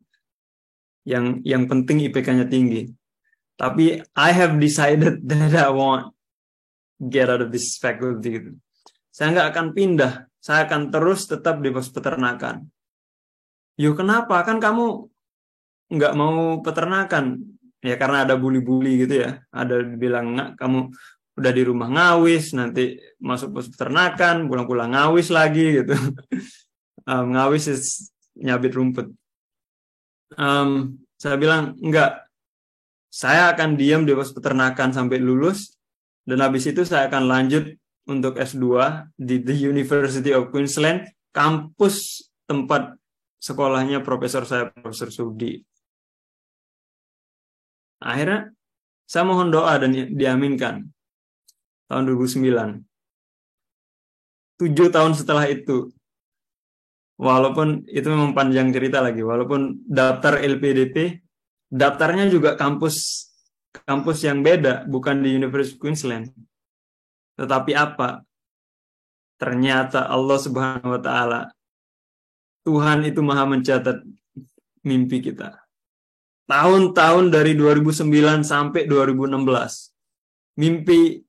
Yang penting IPK-nya tinggi. Tapi I have decided that I want get out of this faculty gitu. Saya nggak akan pindah. Saya akan terus tetap di Fakultas Peternakan. Yo, kenapa? Kan kamu nggak mau peternakan. Ya karena ada bully-bully gitu ya. Ada bilang, nggak, kamu udah di rumah ngawis, nanti masuk Fakultas Peternakan, pulang-pulang ngawis lagi gitu. Ngawis is nyabit rumput. Saya bilang, enggak. Saya akan diam di Fakultas Peternakan sampai lulus, dan habis itu saya akan lanjut untuk S2 di The University of Queensland, kampus tempat sekolahnya profesor saya, Profesor Suhubdi. Akhirnya, saya mohon doa dan diaminkan. Tahun 2009. 7 tahun setelah itu, walaupun itu memang panjang cerita lagi, walaupun daftar LPDP, daftarnya juga kampus yang beda, bukan di University of Queensland. Tetapi apa? Ternyata Allah Subhanahu wa Ta'ala, Tuhan itu Maha mencatat mimpi kita. Tahun-tahun dari 2009 sampai 2016, mimpi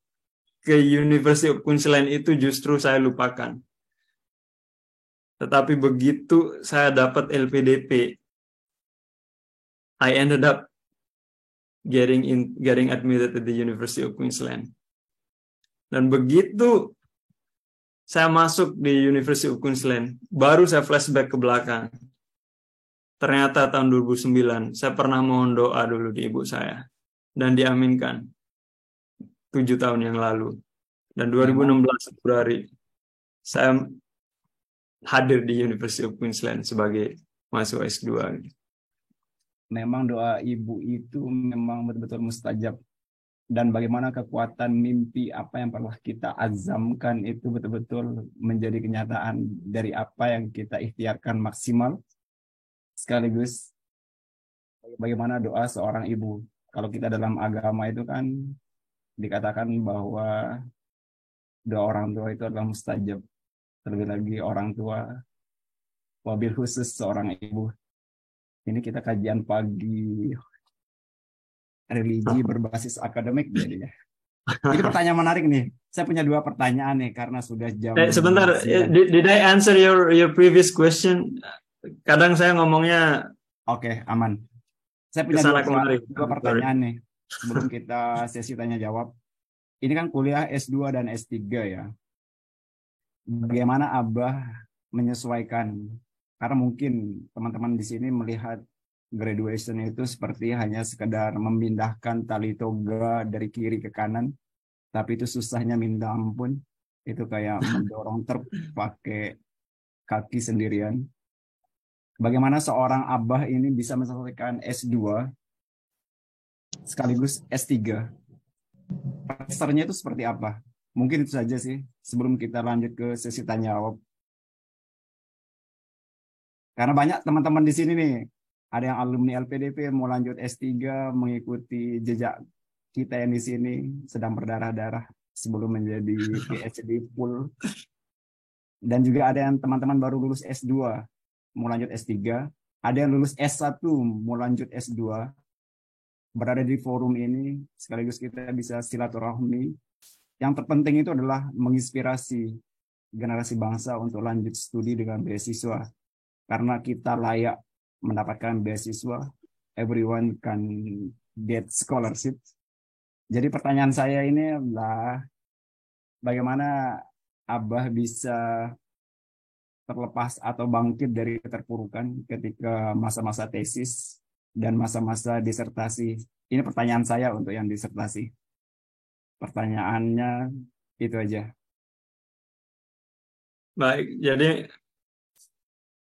ke University of Queensland itu justru saya lupakan. Tetapi begitu saya dapat LPDP, I ended up getting admitted to the University of Queensland. Dan begitu saya masuk di University of Queensland, baru saya flashback ke belakang. Ternyata tahun 2009, saya pernah mohon doa dulu di ibu saya. Dan diaminkan 7 tahun yang lalu. Dan 2016 Februari, saya hadir di University of Queensland sebagai mahasiswa S2. Memang doa ibu itu memang betul-betul mustajab. Dan bagaimana kekuatan mimpi apa yang pernah kita azamkan itu betul-betul menjadi kenyataan dari apa yang kita ikhtiarkan maksimal. Sekaligus bagaimana doa seorang ibu. Kalau kita dalam agama itu kan dikatakan bahwa doa orang tua itu adalah mustajab. Terlebih lagi orang tua, wabil khusus seorang ibu. Ini kita kajian pagi religi berbasis akademik jadinya. Ini pertanyaan menarik nih. Saya punya 2 pertanyaan nih karena sudah jam Sebentar, 9. did I answer your previous question? Kadang saya ngomongnya Oke, aman. Saya punya kesana kemari. 2 pertanyaan nih sebelum kita sesi tanya jawab. Ini kan kuliah S2 dan S3 ya. Bagaimana Abah menyesuaikan? Karena mungkin teman-teman di sini melihat graduation itu seperti hanya sekedar memindahkan tali toga dari kiri ke kanan, tapi itu susahnya minta ampun. Itu kayak mendorong truk pakai kaki sendirian. Bagaimana seorang Abah ini bisa menyelesaikan S2 sekaligus S3? Pressure-nya itu seperti apa? Mungkin itu saja sih sebelum kita lanjut ke sesi tanya jawab. Karena banyak teman-teman di sini nih, ada yang alumni LPDP mau lanjut S3 mengikuti jejak kita yang di sini sedang berdarah-darah sebelum menjadi PhD full. Dan juga ada yang teman-teman baru lulus S2 mau lanjut S3, ada yang lulus S1 mau lanjut S2. Berada di forum ini sekaligus kita bisa silaturahmi. Yang terpenting itu adalah menginspirasi generasi bangsa untuk lanjut studi dengan beasiswa. Karena kita layak mendapatkan beasiswa, everyone can get scholarship. Jadi pertanyaan saya ini adalah bagaimana Abah bisa terlepas atau bangkit dari keterpurukan ketika masa-masa tesis dan masa-masa disertasi. Ini pertanyaan saya untuk yang disertasi. Pertanyaannya itu aja. Baik, jadi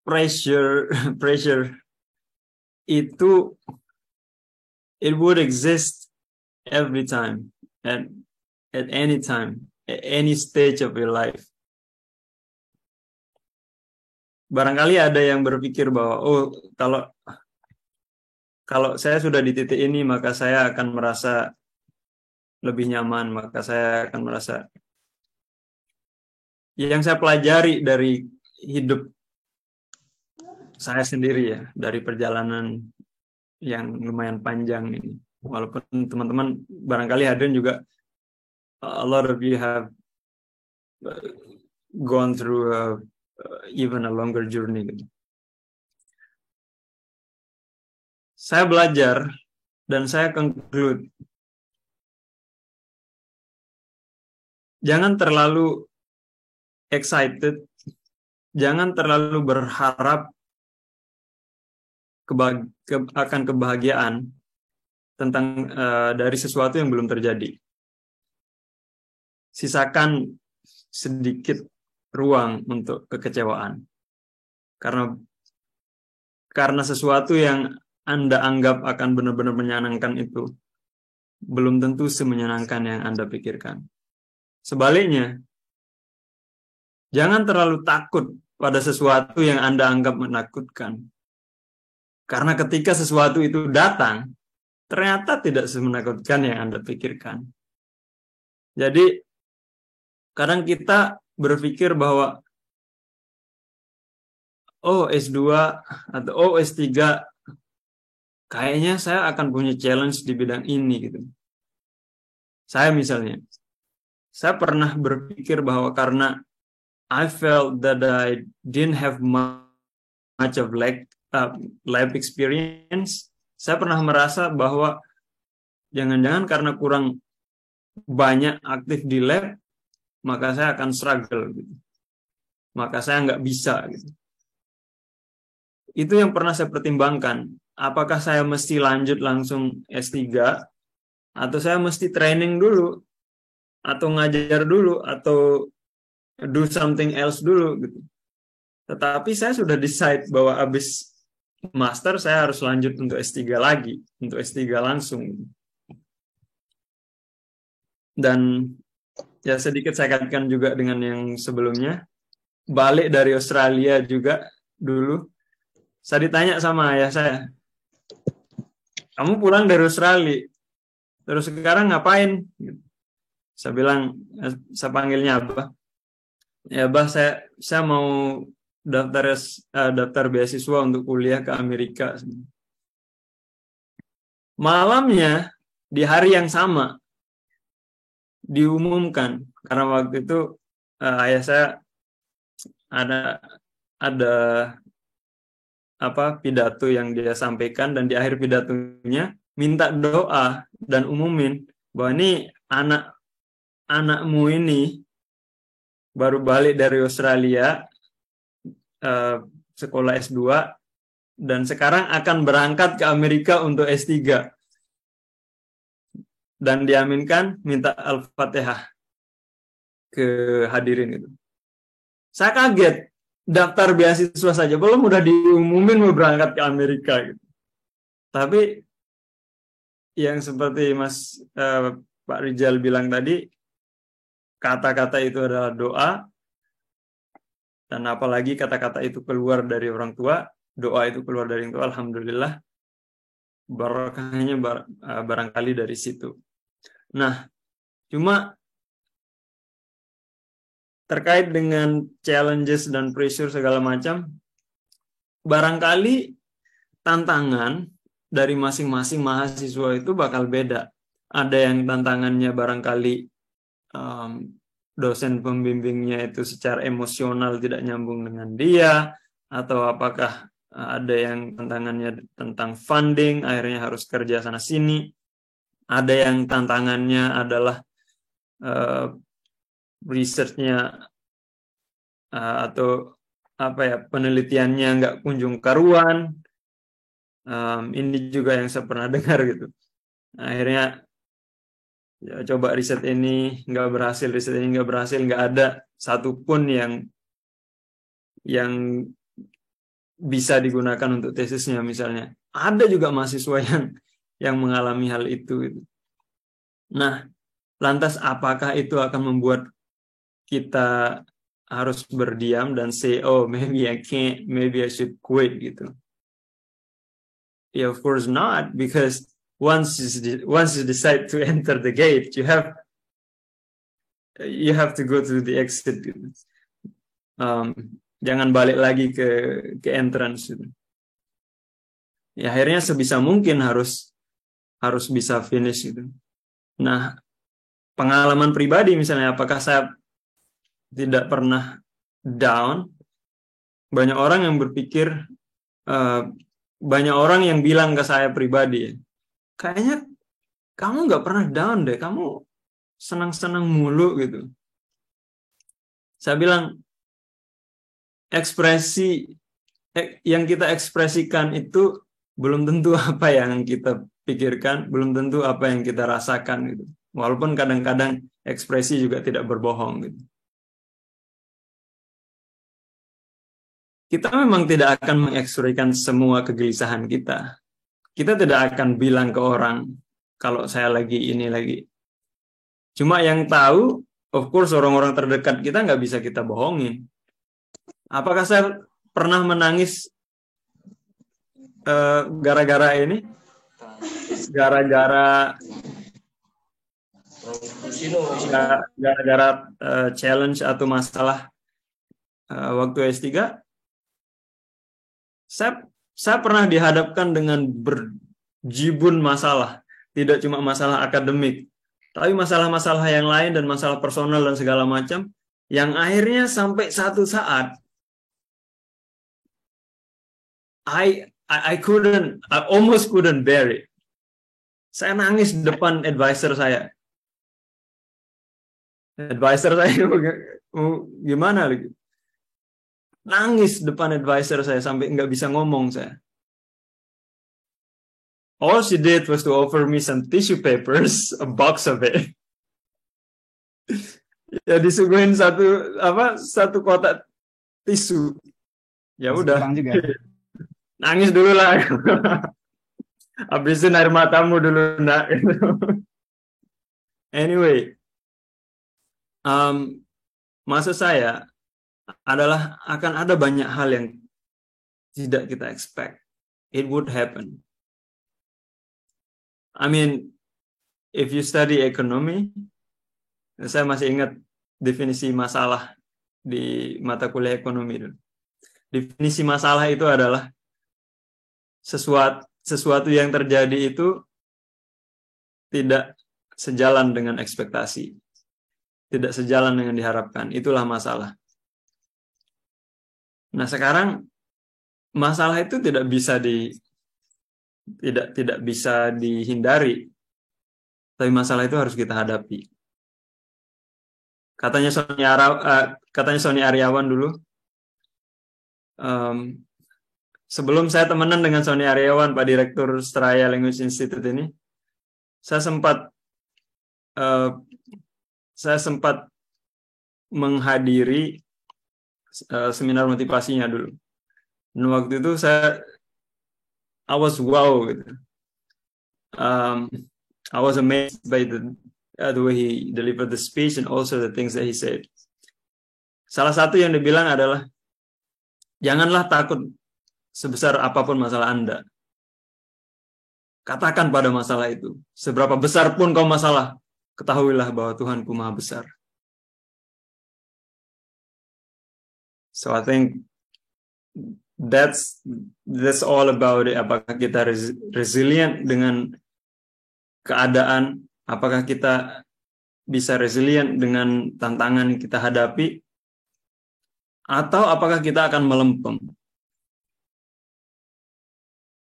pressure itu it would exist every time and at any time, at any stage of your life. Barangkali ada yang berpikir bahwa oh kalau saya sudah di titik ini maka saya akan merasa lebih nyaman, maka saya akan merasa yang saya pelajari dari hidup saya sendiri ya, dari perjalanan yang lumayan panjang ini. Walaupun teman-teman barangkali hadirin juga a lot of you have gone through even a longer journey gitu. Saya belajar dan saya conclude jangan terlalu excited, jangan terlalu berharap akan kebahagiaan tentang dari sesuatu yang belum terjadi. Sisakan sedikit ruang untuk kekecewaan. Karena sesuatu yang Anda anggap akan benar-benar menyenangkan itu belum tentu semenyenangkan yang Anda pikirkan. Sebaliknya, jangan terlalu takut pada sesuatu yang Anda anggap menakutkan. Karena ketika sesuatu itu datang, ternyata tidak semenakutkan yang Anda pikirkan. Jadi, kadang kita berpikir bahwa oh S2 atau oh S3 kayaknya saya akan punya challenge di bidang ini gitu. Saya misalnya, saya pernah berpikir bahwa karena I felt that I didn't have much of life experience, saya pernah merasa bahwa jangan-jangan karena kurang banyak aktif di lab, maka saya akan struggle gitu. Maka saya nggak bisa gitu. Itu yang pernah saya pertimbangkan. Apakah saya mesti lanjut langsung S3 atau saya mesti training dulu atau ngajar dulu atau do something else dulu gitu. Tetapi saya sudah decide bahwa habis master saya harus lanjut untuk S3 lagi, untuk S3 langsung. Dan ya sedikit saya kaitkan juga dengan yang sebelumnya. Balik dari Australia juga dulu. Saya ditanya sama ayah saya, kamu pulang dari Australia, terus sekarang ngapain? Saya bilang, saya panggilnya Abah. Ya Abah, saya mau daftar beasiswa untuk kuliah ke Amerika. Malamnya, di hari yang sama, diumumkan, karena waktu itu ayah saya ada pidato yang dia sampaikan, dan di akhir pidatonya minta doa dan umumin bahwa ini anakmu ini baru balik dari Australia, sekolah S2, dan sekarang akan berangkat ke Amerika untuk S3, dan diaminkan minta Al-Fatihah ke hadirin itu. Saya kaget, daftar beasiswa saja belum udah diumumin mau berangkat ke Amerika gitu. Tapi yang seperti Pak Rijal bilang tadi, kata-kata itu adalah doa, dan apalagi kata-kata itu keluar dari orang tua, doa itu keluar dari orang tua, alhamdulillah barakahnya barangkali dari situ. Nah, cuma terkait dengan challenges dan pressure segala macam, barangkali tantangan dari masing-masing mahasiswa itu bakal beda. Ada yang tantangannya barangkali dosen pembimbingnya itu secara emosional tidak nyambung dengan dia, atau apakah ada yang tantangannya tentang funding, akhirnya harus kerja sana sini. Ada yang tantangannya adalah research-nya atau penelitiannya nggak kunjung karuan. Ini juga yang saya pernah dengar gitu. Akhirnya ya, coba riset ini nggak berhasil, nggak ada satupun yang bisa digunakan untuk tesisnya misalnya. Ada juga mahasiswa yang mengalami hal itu gitu. Nah, lantas apakah itu akan membuat kita harus berdiam dan say, oh maybe I can't, maybe I should quit gitu? Yeah, of course not, because once you decide to enter the gate, you have to go to the exit. Jangan balik lagi ke entrance. Ya, akhirnya sebisa mungkin harus bisa finish gitu. Nah, pengalaman pribadi misalnya, apakah saya tidak pernah down? Banyak orang yang berpikir, banyak orang yang bilang ke saya pribadi, kayaknya kamu nggak pernah down deh, kamu senang-senang mulu gitu. Saya bilang, ekspresi yang kita ekspresikan itu belum tentu apa yang kita pikirkan, belum tentu apa yang kita rasakan gitu. Walaupun kadang-kadang ekspresi juga tidak berbohong gitu. Kita memang tidak akan mengekspresikan semua kegelisahan kita. Kita tidak akan bilang ke orang kalau saya lagi ini lagi. Cuma yang tahu, of course, orang-orang terdekat kita nggak bisa kita bohongin. Apakah saya pernah menangis gara-gara ini? Gara-gara challenge atau masalah waktu S3? Saya pernah dihadapkan dengan berjibun masalah, tidak cuma masalah akademik, tapi masalah-masalah yang lain dan masalah personal dan segala macam, yang akhirnya sampai satu saat I almost couldn't bear it. Saya nangis depan advisor saya. Advisor saya gimana lagi? Nangis depan advisor saya sampai nggak bisa ngomong saya. All she did was to offer me some tissue papers, a box of it. Ya disuguhin satu kotak tisu. Ya udah. Nangis dulu lah. Habisin air matamu dulu, nak. Anyway, maksud saya adalah akan ada banyak hal yang tidak kita expect. It would happen. I mean, if you study economy, saya masih ingat definisi masalah di mata kuliah ekonomi itu. Definisi masalah itu adalah sesuatu yang terjadi itu tidak sejalan dengan ekspektasi. tidak sejalan dengan diharapkan. Itulah masalah. Nah, sekarang masalah itu tidak bisa dihindari. Tapi masalah itu harus kita hadapi. Katanya Sony Aryawan dulu, sebelum saya temenan dengan Sony Aryawan, Pak Direktur Seraya Language Institute ini, saya sempat menghadiri seminar motivasinya dulu. Dan waktu itu I was wow gitu. I was amazed by the way he delivered the speech and also the things that he said. Salah satu yang dibilang adalah, janganlah takut sebesar apapun masalah Anda. Katakan pada masalah itu, seberapa besar pun kau masalah, ketahuilah bahwa Tuhanku Maha Besar. So I think that's all about it. Apakah kita resilient dengan keadaan? Apakah kita bisa resilient dengan tantangan yang kita hadapi? Atau apakah kita akan melempem?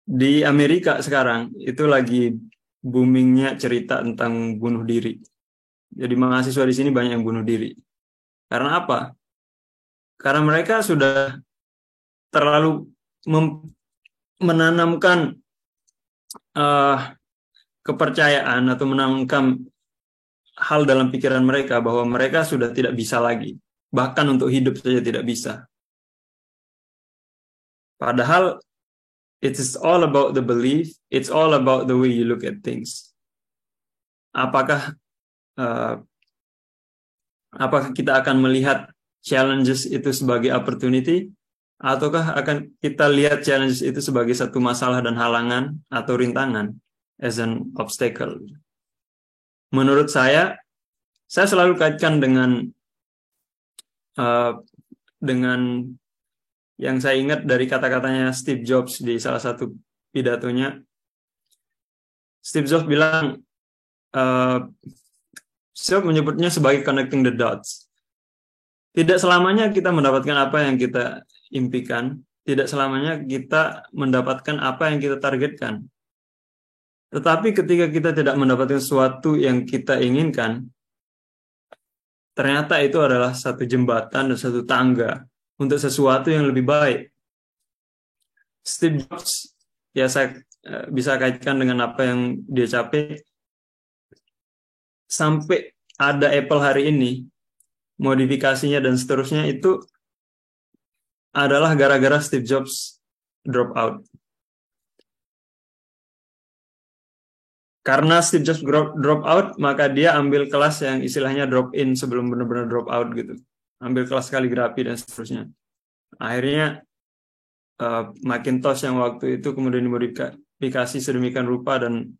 Di Amerika sekarang itu lagi boomingnya cerita tentang bunuh diri. Jadi mahasiswa di sini banyak yang bunuh diri. Karena apa? Karena mereka sudah terlalu menanamkan kepercayaan atau menanamkan hal dalam pikiran mereka bahwa mereka sudah tidak bisa lagi. Bahkan untuk hidup saja tidak bisa. Padahal it is all about the belief. It's all about the way you look at things. Apakah kita akan melihat challenges itu sebagai opportunity, ataukah akan kita lihat challenges itu sebagai satu masalah dan halangan atau rintangan, as an obstacle? Menurut saya selalu kaitkan dengan yang saya ingat dari kata-katanya Steve Jobs di salah satu pidatonya. Steve Jobs bilang, saya menyebutnya sebagai connecting the dots. Tidak selamanya kita mendapatkan apa yang kita impikan, tidak selamanya kita mendapatkan apa yang kita targetkan. Tetapi ketika kita tidak mendapatkan sesuatu yang kita inginkan, ternyata itu adalah satu jembatan dan satu tangga untuk sesuatu yang lebih baik. Steve Jobs, ya saya bisa kaitkan dengan apa yang dia capai. Sampai ada Apple hari ini, modifikasinya dan seterusnya itu adalah gara-gara Steve Jobs drop out. Karena Steve Jobs drop out, maka dia ambil kelas yang istilahnya drop in sebelum benar-benar drop out gitu. Ambil kelas kaligrafi dan seterusnya. Akhirnya Macintosh yang waktu itu kemudian dimodifikasi sedemikian rupa dan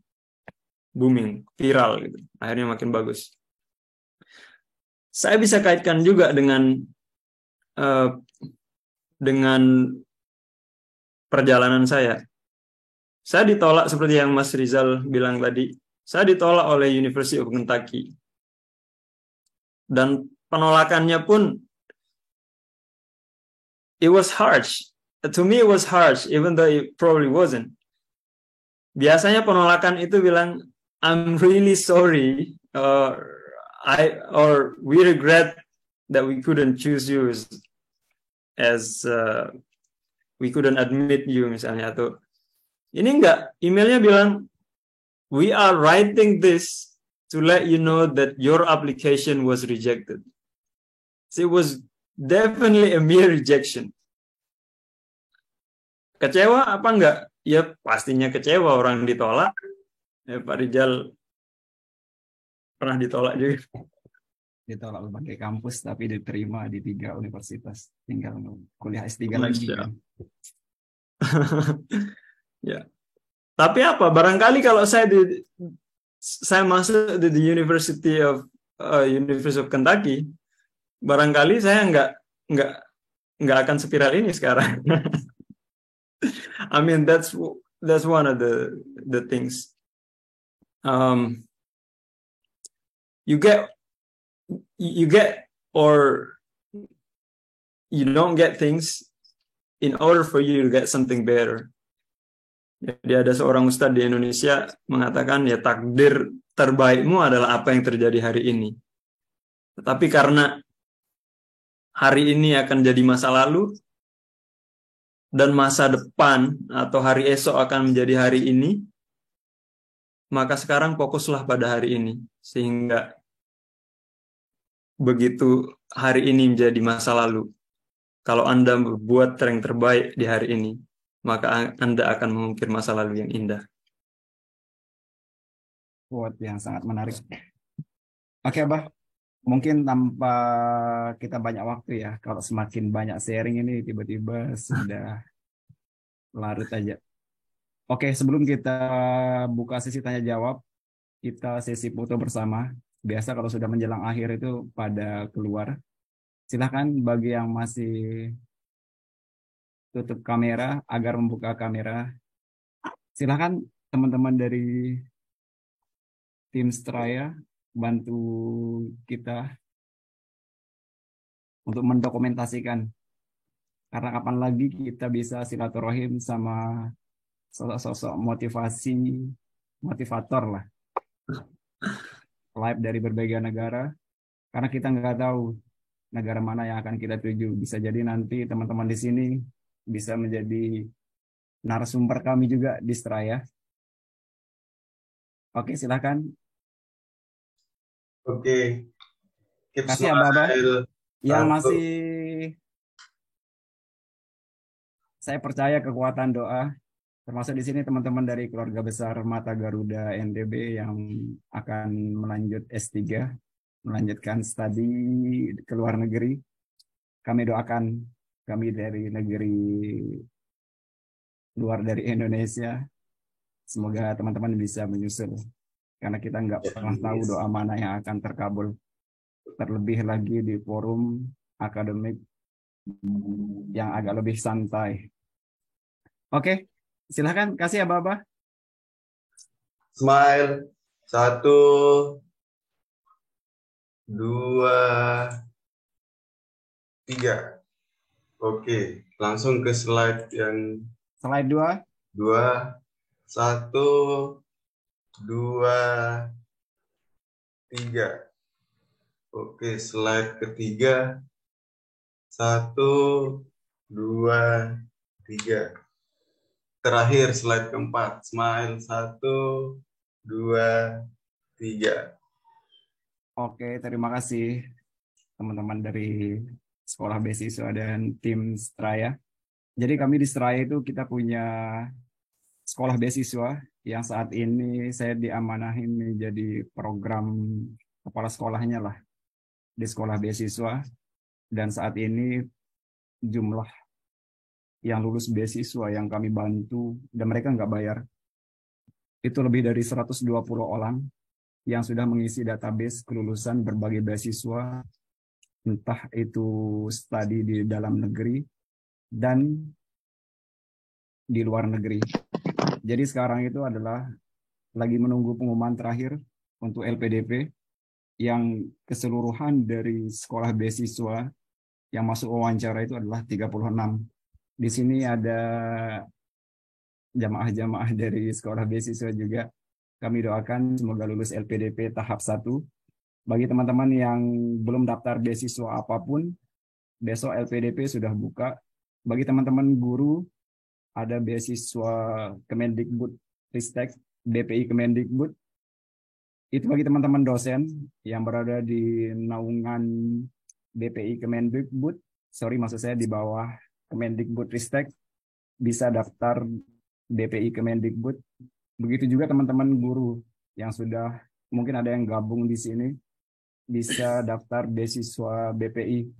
booming, viral gitu. Akhirnya makin bagus. Saya bisa kaitkan juga dengan perjalanan saya. Saya ditolak seperti yang Mas Rizal bilang tadi. Saya ditolak oleh University of Kentucky. Dan penolakannya pun it was harsh. To me it was harsh, even though it probably wasn't. Biasanya penolakan itu bilang, I'm really sorry, or we regret that we couldn't choose you as we couldn't admit you misalnya. Atau ini enggak, emailnya bilang, we are writing this to let you know that your application was rejected. So it was definitely a mere rejection. Kecewa apa enggak? Ya pastinya kecewa, orang ditolak. Pak Rizal pernah ditolak juga. Ditolak berbagai kampus tapi diterima di 3 universitas. Tinggal kuliah S3 lagi kan. Ya. Tapi apa? Barangkali kalau saya masuk di University of Kentucky, barangkali saya nggak akan spiral ini sekarang. I mean that's one of the things. You you get, or you don't get things in order for you to get something better. Jadi ada seorang ustadz di Indonesia mengatakan, ya takdir terbaikmu adalah apa yang terjadi hari ini. Tetapi karena hari ini akan jadi masa lalu, dan masa depan atau hari esok akan menjadi hari ini, maka sekarang fokuslah pada hari ini. Sehingga begitu hari ini menjadi masa lalu, kalau Anda berbuat yang terbaik di hari ini, maka Anda akan mengukir masa lalu yang indah. Quote yang sangat menarik. Oke, Abah. Mungkin tanpa kita banyak waktu ya. Kalau semakin banyak sharing ini tiba-tiba sudah larut aja. Oke, sebelum kita buka sesi tanya jawab, kita sesi foto bersama. Biasa kalau sudah menjelang akhir itu pada keluar. Silahkan bagi yang masih tutup kamera agar membuka kamera. Silahkan teman-teman dari tim Straya bantu kita untuk mendokumentasikan. Karena kapan lagi kita bisa silaturahim sama sosok-sosok motivator lah. Live dari berbagai negara. Karena kita nggak tahu negara mana yang akan kita tuju. Bisa jadi nanti teman-teman di sini bisa menjadi narasumber kami juga di Straya. Oke, silakan. Oke. Kasih Abah yang masih, saya percaya kekuatan doa, termasuk di sini teman-teman dari keluarga besar Mata Garuda NTB yang akan melanjut S3, melanjutkan studi ke luar negeri. Kami doakan, kami dari negeri luar dari Indonesia, semoga teman-teman bisa menyusul. Karena kita nggak pernah tahu doa mana yang akan terkabul. Terlebih lagi di forum akademik yang agak lebih santai. Oke, silahkan kasih Abah. Smile. 1, 2, 3. Oke, langsung ke slide yang slide 2. 1, 2, 3. Oke, slide ketiga. 1, 2, 3. Terakhir slide keempat. Smile. 1, 2, 3. Oke, terima kasih teman-teman dari Sekolah Beasiswa dan tim Straya. Jadi kami di Straya itu kita punya sekolah beasiswa yang saat ini saya diamanahin menjadi program kepala sekolahnya lah di sekolah beasiswa, dan saat ini jumlah yang lulus beasiswa yang kami bantu dan mereka nggak bayar itu lebih dari 120 orang yang sudah mengisi database kelulusan berbagai beasiswa, entah itu studi di dalam negeri dan di luar negeri. Jadi sekarang itu adalah lagi menunggu pengumuman terakhir untuk LPDP yang keseluruhan dari sekolah beasiswa yang masuk wawancara itu adalah 36. Di sini ada jamaah-jamaah dari sekolah beasiswa juga. Kami doakan semoga lulus LPDP tahap 1. Bagi teman-teman yang belum daftar beasiswa apapun, besok LPDP sudah buka. Bagi teman-teman guru, ada beasiswa Kemendikbud Ristek, BPI Kemendikbud. Itu bagi teman-teman dosen yang berada di naungan BPI Kemendikbud, maksud saya di bawah Kemendikbud Ristek, bisa daftar BPI Kemendikbud. Begitu juga teman-teman guru yang sudah, mungkin ada yang gabung di sini, bisa daftar beasiswa BPI,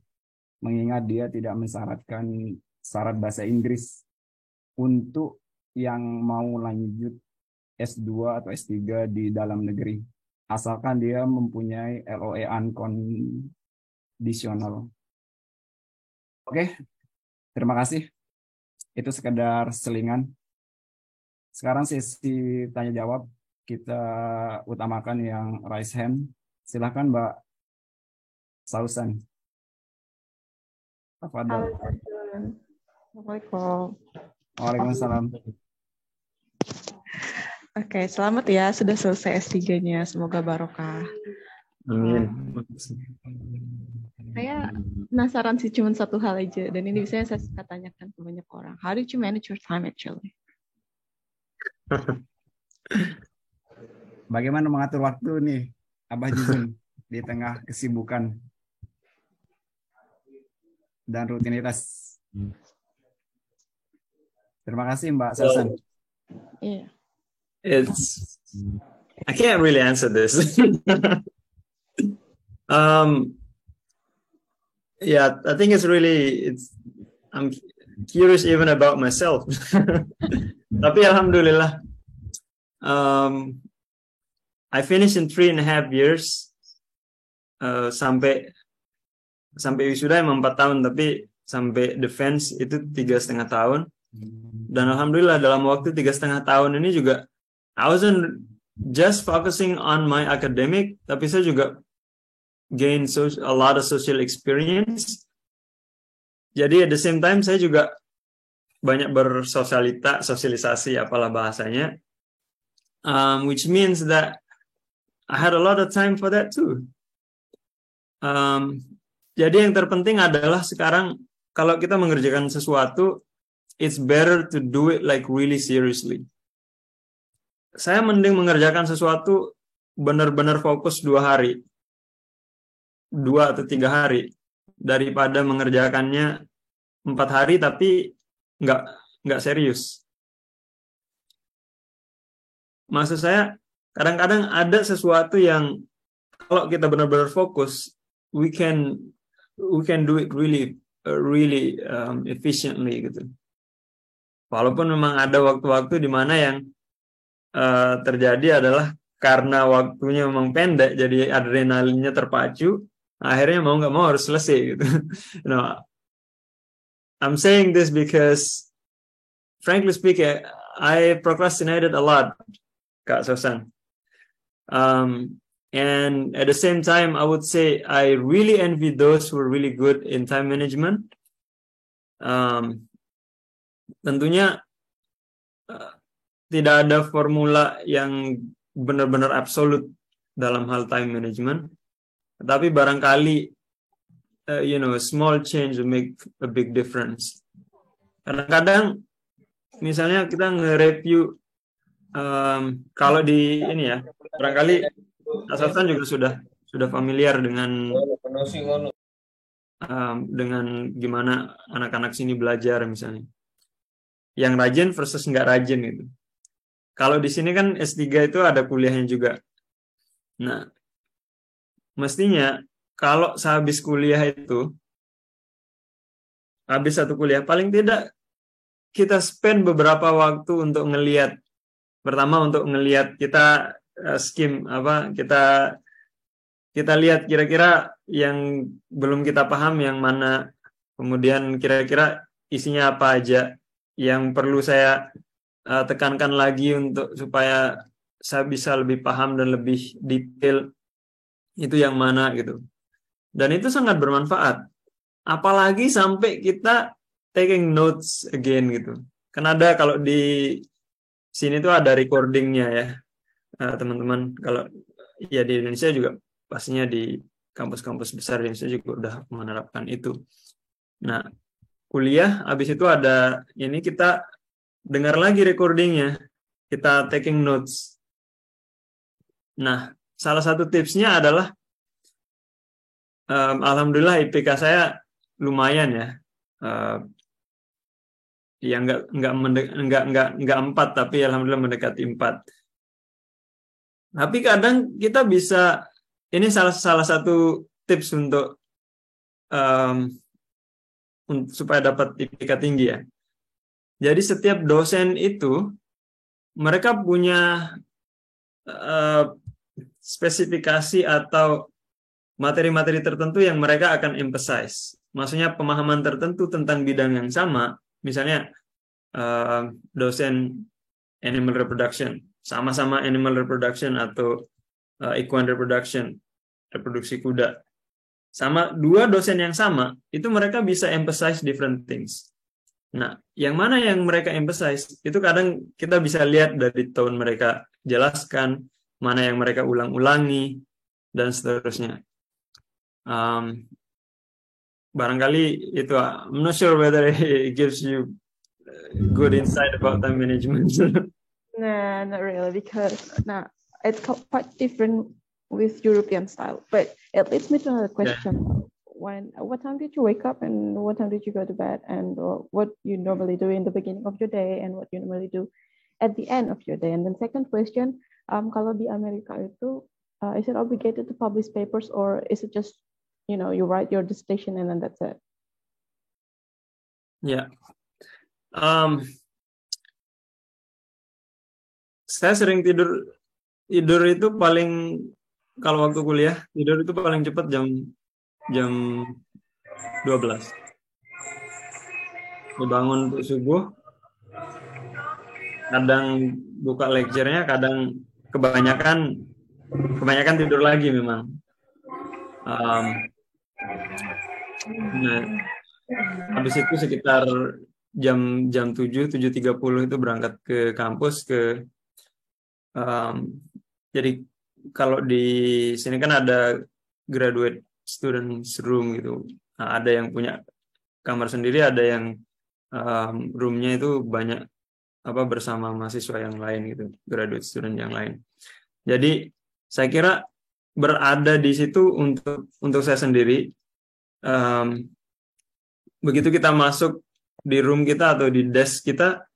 mengingat dia tidak mensyaratkan syarat bahasa Inggris untuk yang mau lanjut S2 atau S3 di dalam negeri, asalkan dia mempunyai LOE unconditional. Oke, terima kasih. Itu sekedar selingan. Sekarang sesi tanya jawab, kita utamakan yang raise hand. Silakan Mbak Sausan. Tafadhol. Assalamualaikum. Waalaikumsalam. Oke, selamat ya sudah selesai S3-nya. Semoga barokah. Amin. Saya penasaran sih cuma satu hal aja, dan ini biasanya saya suka tanyakan ke banyak orang. How did you manage your time actually? Bagaimana mengatur waktu nih, Abah Jizun, di tengah kesibukan dan rutinitas? Terima kasih Mbak Sausan. Yeah. I can't really answer this. Yeah, I think I'm curious even about myself. Tapi alhamdulillah, I finished in 3.5 years. Sampai wisuda emang 4 tahun, tapi sampai defense itu 3,5 tahun. Dan alhamdulillah dalam waktu 3,5 tahun ini juga I wasn't just focusing on my academic, tapi saya juga gain a lot of social experience. Jadi at the same time saya juga banyak bersosialisasi, apalah bahasanya, which means that I had a lot of time for that too. Jadi yang terpenting adalah sekarang kalau kita mengerjakan sesuatu, it's better to do it like really seriously. Saya mending mengerjakan sesuatu benar-benar fokus 2 hari. 2 atau 3 hari daripada mengerjakannya 4 hari tapi nggak serius. Maksud saya kadang-kadang ada sesuatu yang kalau kita benar-benar fokus, we can do it really efficiently gitu. Walaupun memang ada waktu-waktu di mana yang terjadi adalah karena waktunya memang pendek, jadi adrenalinnya terpacu. Akhirnya mau nggak mau harus selesai gitu. I'm saying this because, frankly speaking, I procrastinated a lot, Kak Sausan. And at the same time, I would say I really envy those who are really good in time management. Tentunya tidak ada formula yang benar-benar absolut dalam hal time management. Tapi barangkali, small change will make a big difference. Kadang-kadang, misalnya kita nge-review, kalau di ini ya, barangkali Asalkan juga sudah familiar dengan gimana anak-anak sini belajar misalnya. Yang rajin versus nggak rajin gitu. Kalau di sini kan S3 itu ada kuliahnya juga. Nah, mestinya kalau sehabis kuliah itu, habis satu kuliah, paling tidak kita spend beberapa waktu untuk ngelihat. Pertama untuk ngelihat kita kita lihat kira-kira yang belum kita paham yang mana, kemudian kira-kira isinya apa aja yang perlu saya tekankan lagi untuk supaya saya bisa lebih paham dan lebih detail itu yang mana gitu. Dan itu sangat bermanfaat. Apalagi sampai kita taking notes again gitu. Kan ada kalau di sini tuh ada recordingnya ya. Teman-teman kalau ya di Indonesia juga pastinya di kampus-kampus besar di Indonesia juga udah menerapkan itu. Nah, kuliah habis itu ada ini kita dengar lagi recordingnya, kita taking notes. Nah, salah satu tipsnya adalah alhamdulillah IPK saya lumayan ya. Ya enggak 4 tapi alhamdulillah mendekati 4. Tapi kadang kita bisa, ini salah satu tips untuk supaya dapat IPK tinggi ya. Jadi setiap dosen itu mereka punya spesifikasi atau materi-materi tertentu yang mereka akan emphasize. Maksudnya pemahaman tertentu tentang bidang yang sama. Misalnya dosen animal reproduction, sama-sama animal reproduction atau equine reproduction, reproduksi kuda. sama dua dosen yang sama, itu mereka bisa emphasize different things. Nah, yang mana yang mereka emphasize, itu kadang kita bisa lihat dari tone mereka jelaskan, mana yang mereka ulang-ulangi, dan seterusnya. Barangkali itu, I'm not sure whether it gives you good insight about time management. Nah, not really, because it's quite different with European style. But it leads me to another question. What time did you wake up and what time did you go to bed, and what you normally do in the beginning of your day and what you normally do at the end of your day? And then second question, kalau di Amerika itu, is it obligated to publish papers, or is it just, you write your dissertation and then that's it? Ya, saya sering tidur itu paling, kalau waktu kuliah tidur itu paling cepat jam 12. Bangun untuk subuh, kadang buka lecture-nya, kadang kebanyakan tidur lagi memang. Nah, habis itu sekitar jam 7:30 itu berangkat ke kampus jadi kalau di sini kan ada graduate students room gitu. Nah, ada yang punya kamar sendiri, ada yang roomnya itu banyak bersama mahasiswa yang lain gitu, graduate student yang lain. Jadi saya kira berada di situ untuk saya sendiri. Begitu kita masuk di room kita atau di desk kita,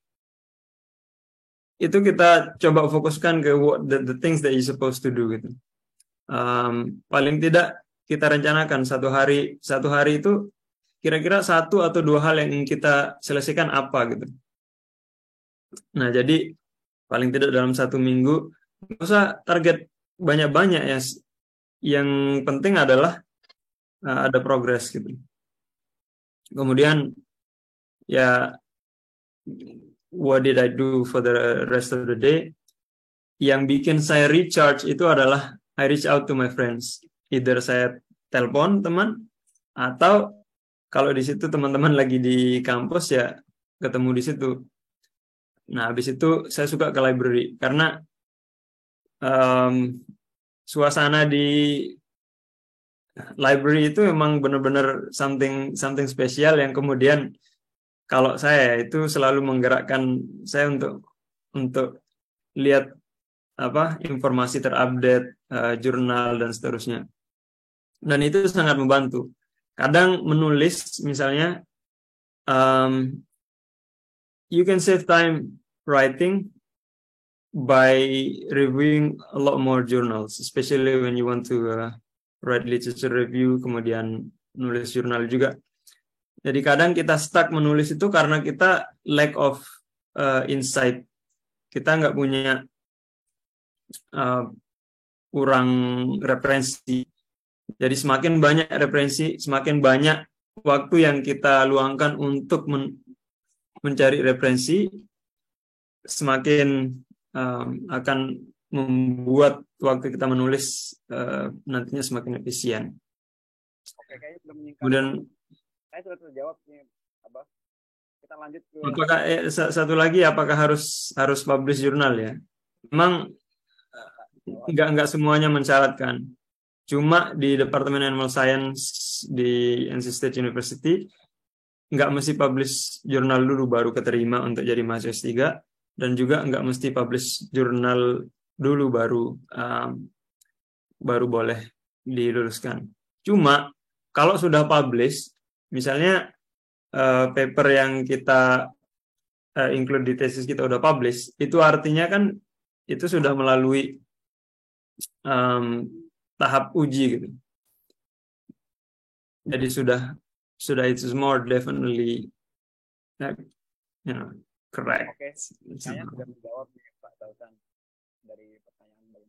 itu kita coba fokuskan ke the things that you supposed to do gitu. Paling tidak kita rencanakan satu hari itu kira-kira 1 atau 2 hal yang ingin kita selesaikan apa gitu. Nah, jadi paling tidak dalam 1 minggu, nggak usah target banyak-banyak ya. Yang penting adalah ada progres gitu. Kemudian ya, what did I do for the rest of the day? Yang bikin saya recharge itu adalah I reach out to my friends. Either saya telepon teman, atau kalau di situ teman-teman lagi di kampus ya ketemu di situ. Nah, habis itu saya suka ke library karena suasana di library itu memang benar-benar something spesial yang kemudian kalau saya itu selalu menggerakkan saya untuk lihat informasi terupdate, jurnal dan seterusnya. Dan itu sangat membantu. Kadang menulis misalnya, you can save time writing by reviewing a lot more journals, especially when you want to write literature review, kemudian nulis jurnal juga. Jadi kadang kita stuck menulis itu karena kita lack of insight. Kita nggak punya kurang referensi. Jadi semakin banyak referensi, semakin banyak waktu yang kita luangkan untuk mencari referensi, semakin akan membuat waktu kita menulis nantinya semakin efisien. Oke, kayaknya belum menyingkat. Kemudian saya sudah terjawab nih, Abah. Kita lanjut ke. Apakah satu lagi, apakah harus publish jurnal ya? Memang nggak semuanya mensyaratkan. Cuma di Departemen Animal Science di NC State University nggak mesti publish jurnal dulu baru keterima untuk jadi mahasiswa S3, dan juga nggak mesti publish jurnal dulu baru boleh diluluskan. Cuma kalau sudah publish, misalnya paper yang kita include di tesis kita udah publish, itu artinya kan itu sudah melalui tahap uji gitu. Jadi sudah it's more definitely correct. Oke, saya sudah menjawab nih Pak Tautan dari pertanyaan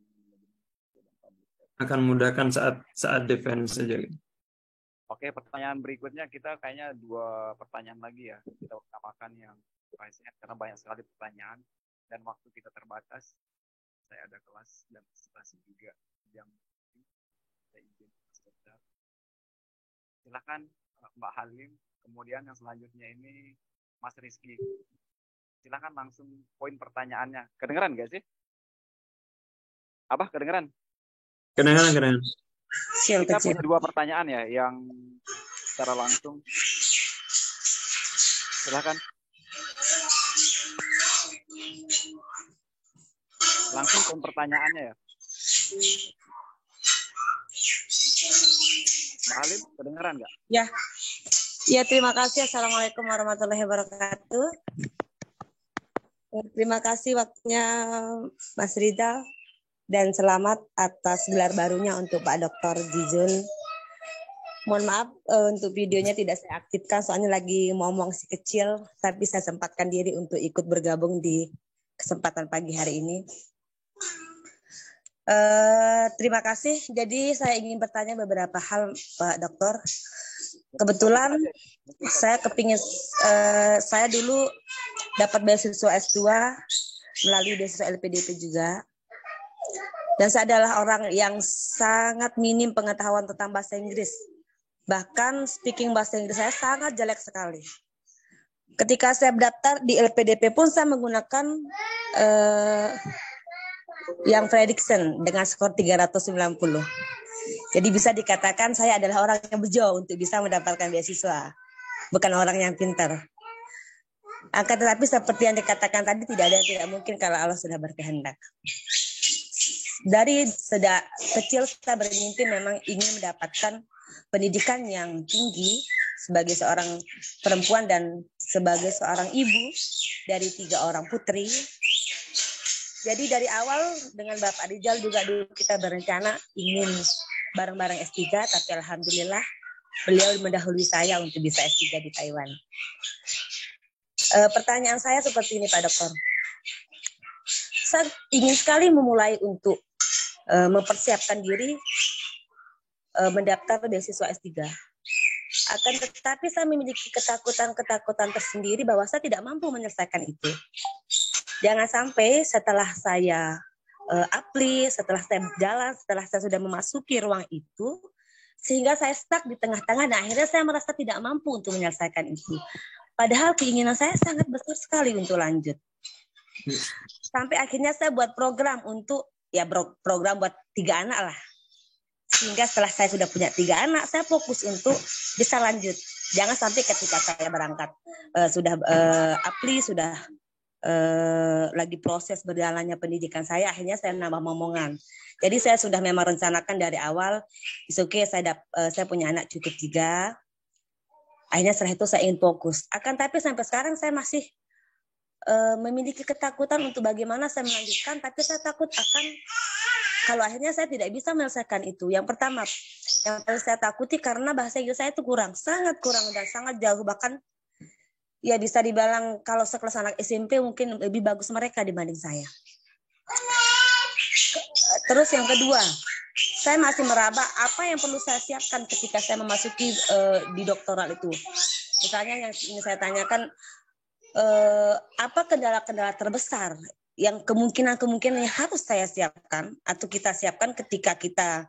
akan mudahkan saat defense saja. Oke, pertanyaan berikutnya kita kayaknya 2 pertanyaan lagi ya. Kita utamakan yang biasanya karena banyak sekali pertanyaan dan waktu kita terbatas. Saya ada kelas dan presentasi juga jam. Saya izin sebentar. Silakan Mbak Halim. Kemudian yang selanjutnya ini Mas Rizky. Silakan langsung poin pertanyaannya. Kedengeran nggak sih? Apa kedengeran? Kedengeran. Kita punya 2 pertanyaan ya, yang secara langsung. Silakan. Langsung poin pertanyaannya ya. Mbak Halim, kedengeran nggak? Ya, terima kasih. Assalamualaikum warahmatullahi wabarakatuh. Terima kasih waktunya Mas Rizal dan selamat atas gelar barunya untuk Pak Dr. Jizun. Mohon maaf untuk videonya tidak saya aktifkan soalnya lagi ngomong si kecil, tapi saya sempatkan diri untuk ikut bergabung di kesempatan pagi hari ini. Terima kasih. Jadi saya ingin bertanya beberapa hal Pak Dokter. Kebetulan saya kepingin, saya dulu dapat beasiswa S2 melalui beasiswa LPDP juga. Dan saya adalah orang yang sangat minim pengetahuan tentang bahasa Inggris. Bahkan speaking bahasa Inggris saya sangat jelek sekali. Ketika saya daftar di LPDP pun saya menggunakan yang prediction dengan skor 390. Jadi bisa dikatakan saya adalah orang yang bejo untuk bisa mendapatkan beasiswa. Bukan orang yang pintar. Akan tetapi seperti yang dikatakan tadi tidak ada yang tidak mungkin kalau Allah sudah berkehendak. Dari sejak kecil saya bermimpi memang ingin mendapatkan pendidikan yang tinggi sebagai seorang perempuan dan sebagai seorang ibu dari 3 orang putri. Jadi dari awal dengan Bapak Rizal juga dulu kita berencana ingin bareng-bareng S3, tapi alhamdulillah beliau mendahului saya untuk bisa S3 di Taiwan. Pertanyaan saya seperti ini Pak Dokter. Saya ingin sekali memulai untuk mempersiapkan diri mendaftar beasiswa S3. Akan tetapi saya memiliki ketakutan tersendiri bahwa saya tidak mampu menyelesaikan itu. Jangan sampai setelah saya apply, setelah saya jalan, setelah saya sudah memasuki ruang itu, sehingga saya stuck di tengah-tengah dan akhirnya saya merasa tidak mampu untuk menyelesaikan itu. Padahal keinginan saya sangat besar sekali untuk lanjut. Sampai akhirnya saya buat program untuk, program buat 3 anak lah. Sehingga setelah saya sudah punya 3 anak, saya fokus untuk bisa lanjut. Jangan sampai ketika saya berangkat, sudah apply, sudah lagi proses berjalannya pendidikan saya, akhirnya saya nambah momongan. Jadi saya sudah memang rencanakan dari awal, saya punya anak cukup 3. Akhirnya setelah itu saya ingin fokus. Akan tapi sampai sekarang saya masih memiliki ketakutan untuk bagaimana saya melanjutkan, tapi saya takut akan kalau akhirnya saya tidak bisa menyelesaikan itu. Yang pertama, yang paling saya takuti karena bahasa Inggris saya itu sangat kurang dan sangat jauh, bahkan ya bisa dibilang kalau sekelas anak SMP mungkin lebih bagus mereka dibanding saya. Terus yang kedua, saya masih meraba apa yang perlu saya siapkan ketika saya memasuki di doktoral itu. Misalnya yang ingin saya tanyakan, apa kendala-kendala terbesar yang kemungkinan yang harus saya siapkan atau kita siapkan ketika kita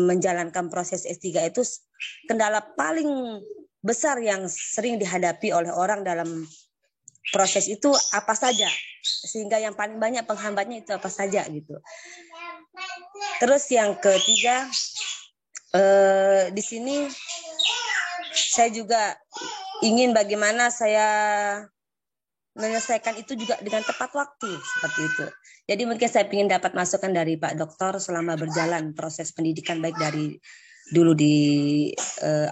menjalankan proses S3 itu, kendala paling besar yang sering dihadapi oleh orang dalam proses itu apa saja, sehingga yang paling banyak penghambatnya itu apa saja gitu. Terus yang ketiga, di sini saya juga ingin bagaimana saya menyelesaikan itu juga dengan tepat waktu seperti itu. Jadi mungkin saya ingin dapat masukan dari Pak Dokter selama berjalan proses pendidikan, baik dari dulu di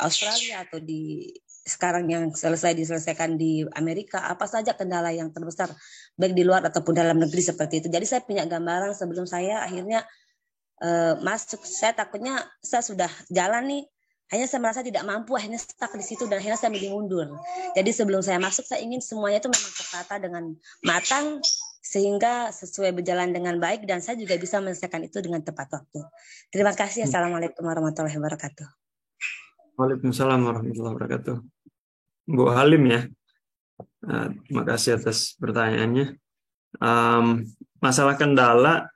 Australia atau di sekarang yang diselesaikan di Amerika, apa saja kendala yang terbesar baik di luar ataupun dalam negeri seperti itu. Jadi saya punya gambaran sebelum saya akhirnya masuk. Saya takutnya saya sudah jalan nih, hanya saya merasa tidak mampu, akhirnya stuck di situ dan akhirnya saya milih mundur. Jadi sebelum saya masuk, saya ingin semuanya itu memang tertata dengan matang sehingga sesuai berjalan dengan baik dan saya juga bisa menyelesaikan itu dengan tepat waktu. Terima kasih. Assalamualaikum warahmatullahi wabarakatuh. Waalaikumsalam warahmatullahi wabarakatuh. Bu Halim ya, terima kasih atas pertanyaannya. Masalah kendala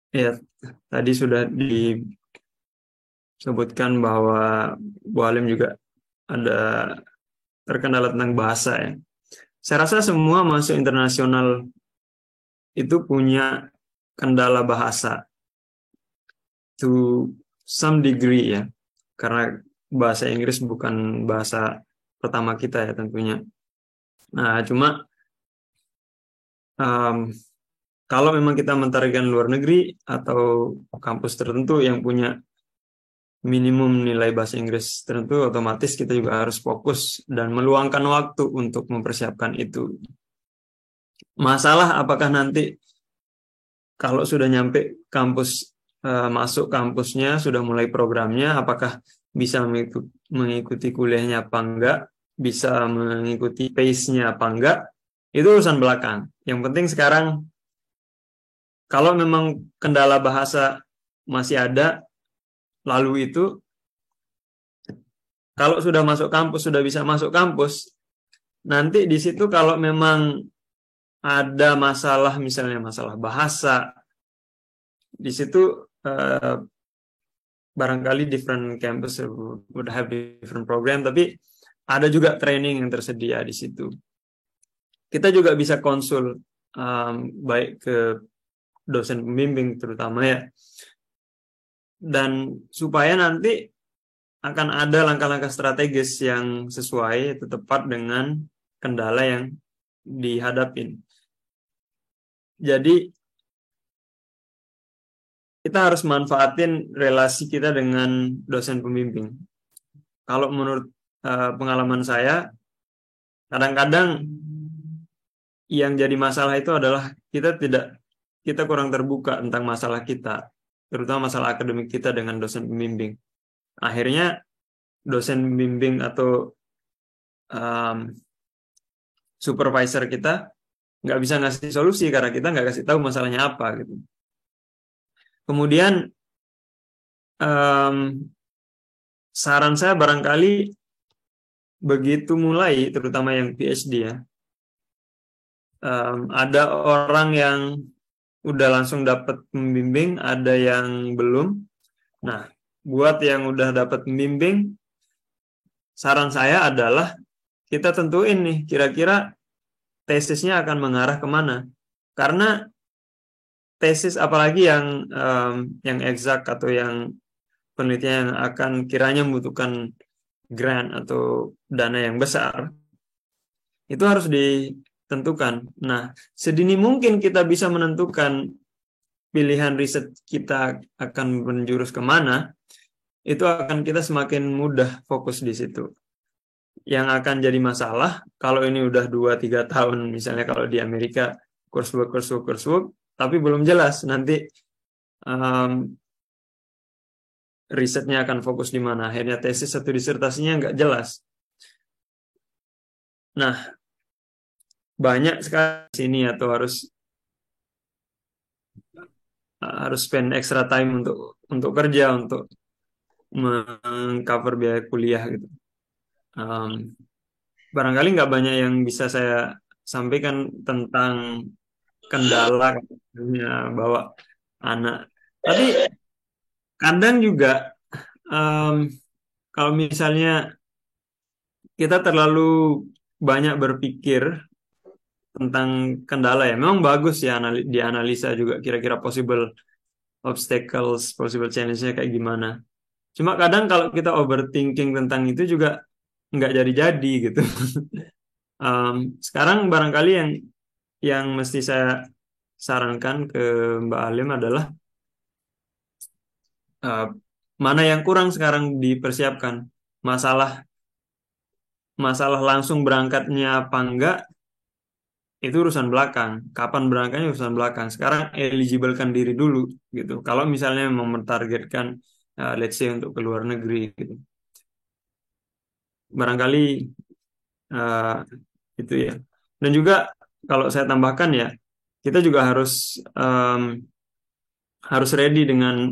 ya tadi sudah sebutkan bahwa Bu Halim juga ada terkendala tentang bahasa ya. Saya rasa semua mahasiswa internasional itu punya kendala bahasa to some degree ya, karena bahasa Inggris bukan bahasa pertama kita ya tentunya. Nah, cuma kalau memang kita mentargetkan luar negeri atau kampus tertentu yang punya minimum nilai bahasa Inggris tertentu, otomatis kita juga harus fokus dan meluangkan waktu untuk mempersiapkan itu. Masalah apakah nanti kalau sudah nyampe kampus, masuk kampusnya, sudah mulai programnya, apakah bisa mengikuti kuliahnya apa enggak, bisa mengikuti pace-nya apa enggak, itu urusan belakang. Yang penting sekarang, kalau memang kendala bahasa masih ada, lalu itu, kalau sudah masuk kampus, sudah bisa masuk kampus, nanti di situ kalau memang ada masalah, misalnya masalah bahasa, di situ barangkali different campus would have different program, tapi ada juga training yang tersedia di situ. Kita juga bisa konsul baik ke dosen pembimbing terutama ya, dan supaya nanti akan ada langkah-langkah strategis yang sesuai, itu tepat dengan kendala yang dihadapin. Jadi kita harus manfaatin relasi kita dengan dosen pembimbing. Kalau menurut pengalaman saya, kadang-kadang yang jadi masalah itu adalah kita kurang terbuka tentang masalah kita, terutama masalah akademik kita dengan dosen pembimbing. Akhirnya dosen pembimbing atau supervisor kita nggak bisa ngasih solusi karena kita nggak kasih tahu masalahnya apa gitu. Kemudian saran saya barangkali begitu mulai, terutama yang PhD ya, ada orang yang udah langsung dapat pembimbing, ada yang belum. Nah, buat yang udah dapat pembimbing, saran saya adalah kita tentuin nih kira-kira tesisnya akan mengarah kemana. Karena tesis apalagi yang eksak atau yang penelitian yang akan kiranya membutuhkan grant atau dana yang besar, itu harus ditentukan. Nah, sedini mungkin kita bisa menentukan pilihan riset kita akan menjurus kemana, itu akan kita semakin mudah fokus di situ. Yang akan jadi masalah, kalau ini udah 2-3 tahun, misalnya kalau di Amerika, coursework, tapi belum jelas nanti risetnya akan fokus di mana. Akhirnya tesis atau disertasinya nggak jelas. Nah, banyak sekali sini atau harus spend extra time untuk kerja, untuk mengcover biaya kuliah gitu. Barangkali nggak banyak yang bisa saya sampaikan tentang kendala bawa anak. Tapi kadang juga kalau misalnya kita terlalu banyak berpikir tentang kendala ya, memang bagus ya dianalisa juga kira-kira possible obstacles, possible challenge-nya kayak gimana. Cuma kadang kalau kita overthinking tentang itu juga nggak jadi-jadi gitu. Sekarang barangkali yang mesti saya sarankan ke Mbak Halim adalah mana yang kurang sekarang dipersiapkan. Masalah langsung berangkatnya apa enggak, itu urusan belakang. Kapan berangkatnya urusan belakang. Sekarang eligible-kan diri dulu gitu. Kalau misalnya mau mentargetkan let's say untuk ke luar negeri gitu. Barangkali itu ya. Dan juga kalau saya tambahkan ya, kita juga harus ready dengan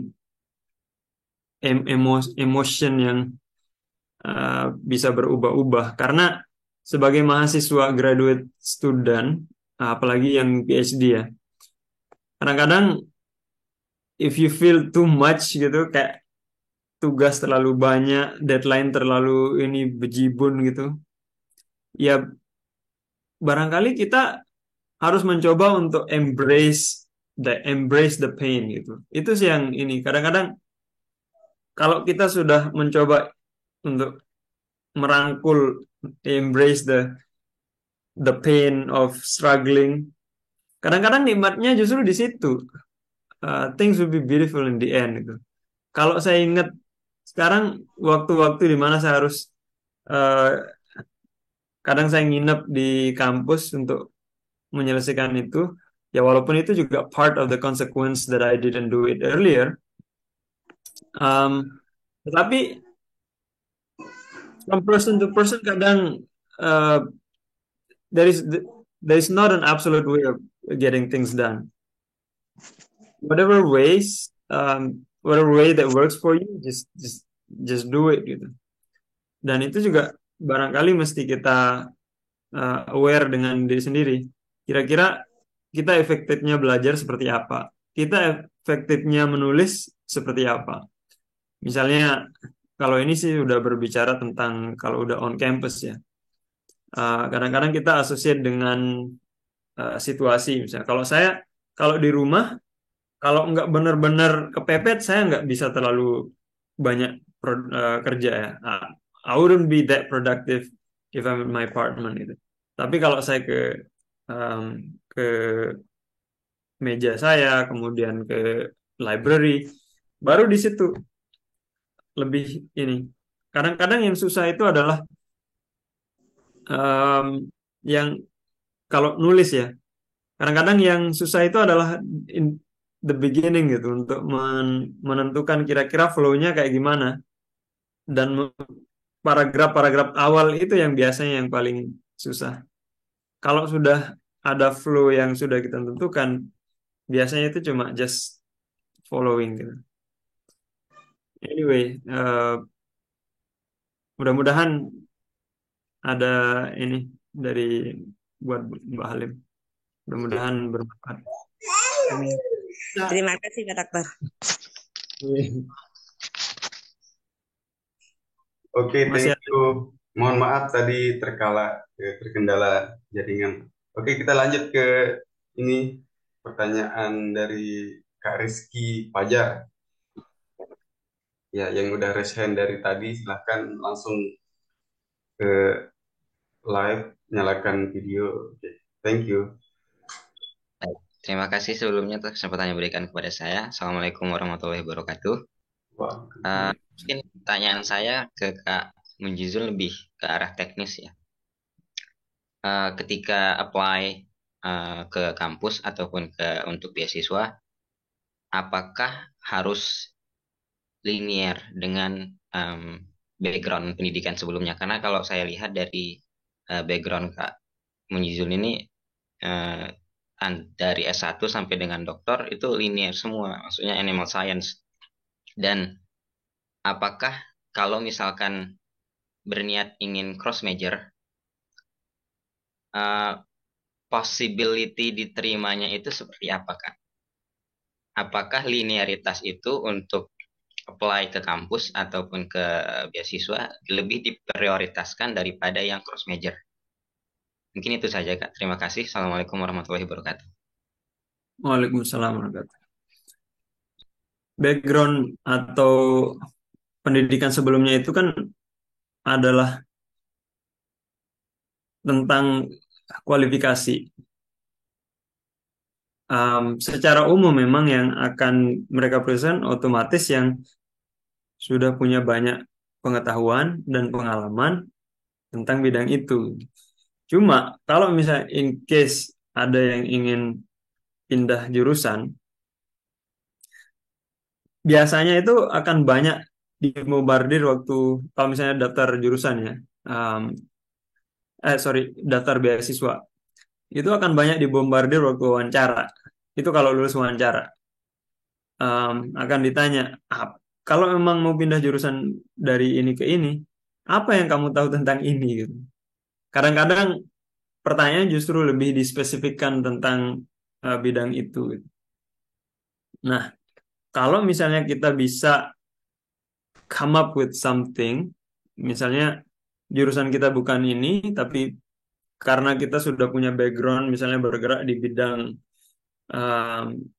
emotion yang bisa berubah-ubah. Karena sebagai mahasiswa graduate student, apalagi yang PhD ya, kadang-kadang if you feel too much gitu, kayak tugas terlalu banyak, deadline terlalu ini bejibun gitu, ya barangkali kita harus mencoba untuk embrace the pain gitu. Itu sih yang ini. Kadang-kadang kalau kita sudah mencoba untuk merangkul, embrace the pain of struggling, kadang-kadang nikmatnya justru di situ. Things will be beautiful in the end gitu. Kalau saya ingat sekarang waktu-waktu di mana saya harus kadang saya nginep di kampus untuk menyelesaikan itu, ya walaupun itu juga part of the consequence that I didn't do it earlier. Tetapi from person to person kadang there is not an absolute way of getting things done. Whatever way that works for you, just do it gitu. Dan itu juga barangkali mesti kita aware dengan diri sendiri. Kira-kira kita efektifnya belajar seperti apa? Kita efektifnya menulis seperti apa? Misalnya kalau ini sih udah berbicara tentang kalau udah on campus ya. Kadang-kadang kita associate dengan situasi. Misalnya kalau di rumah, kalau nggak benar-benar kepepet, saya nggak bisa terlalu banyak kerja ya. I wouldn't be that productive if I'm in my apartment gitu. Tapi kalau saya ke meja saya, kemudian ke library, baru di situ lebih ini. Kadang-kadang yang susah itu adalah yang kalau nulis ya. Kadang-kadang yang susah itu adalah in the beginning gitu, untuk menentukan kira-kira flow-nya kayak gimana. Dan paragraf-paragraf awal itu yang biasanya yang paling susah. Kalau sudah ada flow yang sudah kita tentukan, biasanya itu cuma just following gitu. Anyway, mudah-mudahan ada ini dari buat Mbak Halim. Mudah-mudahan bermanfaat. Terima kasih Kak Dokter. Oke, thank you. Mohon maaf tadi terkendala jaringan. Oke, kita lanjut ke ini pertanyaan dari Kak Rizky Fajar. Ya, yang udah raise hand dari tadi, silahkan langsung ke live, nyalakan video. Oke, thank you. Terima kasih sebelumnya atas kesempatan yang diberikan kepada saya. Assalamualaikum warahmatullahi wabarakatuh. Mungkin pertanyaan saya ke Kak Munjizul lebih ke arah teknis ya. Ketika apply ke kampus ataupun untuk beasiswa, apakah harus linear dengan background pendidikan sebelumnya? Karena kalau saya lihat dari background Kak Munjizul ini dari S1 sampai dengan doktor itu linear semua, maksudnya animal science. Dan apakah kalau misalkan berniat ingin cross major, possibility diterimanya itu seperti apa Kak? Apakah linearitas itu untuk apply ke kampus ataupun ke beasiswa lebih diprioritaskan daripada yang cross major? Mungkin itu saja Kak. Terima kasih. Assalamualaikum warahmatullahi wabarakatuh. Waalaikumsalam warahmatullahi wabarakatuh. Background atau pendidikan sebelumnya itu kan adalah tentang kualifikasi. Secara umum memang yang akan mereka present otomatis yang sudah punya banyak pengetahuan dan pengalaman tentang bidang itu. Cuma kalau misalnya in case ada yang ingin pindah jurusan, biasanya itu akan banyak dibombardir waktu kalau misalnya daftar jurusan ya, daftar beasiswa, itu akan banyak dibombardir waktu wawancara. Itu kalau lulus wawancara akan ditanya, kalau memang mau pindah jurusan dari ini ke ini, apa yang kamu tahu tentang ini gitu. Kadang-kadang pertanyaan justru lebih dispesifikkan tentang bidang itu. Nah, kalau misalnya kita bisa come up with something, misalnya jurusan kita bukan ini, tapi karena kita sudah punya background, misalnya bergerak di bidang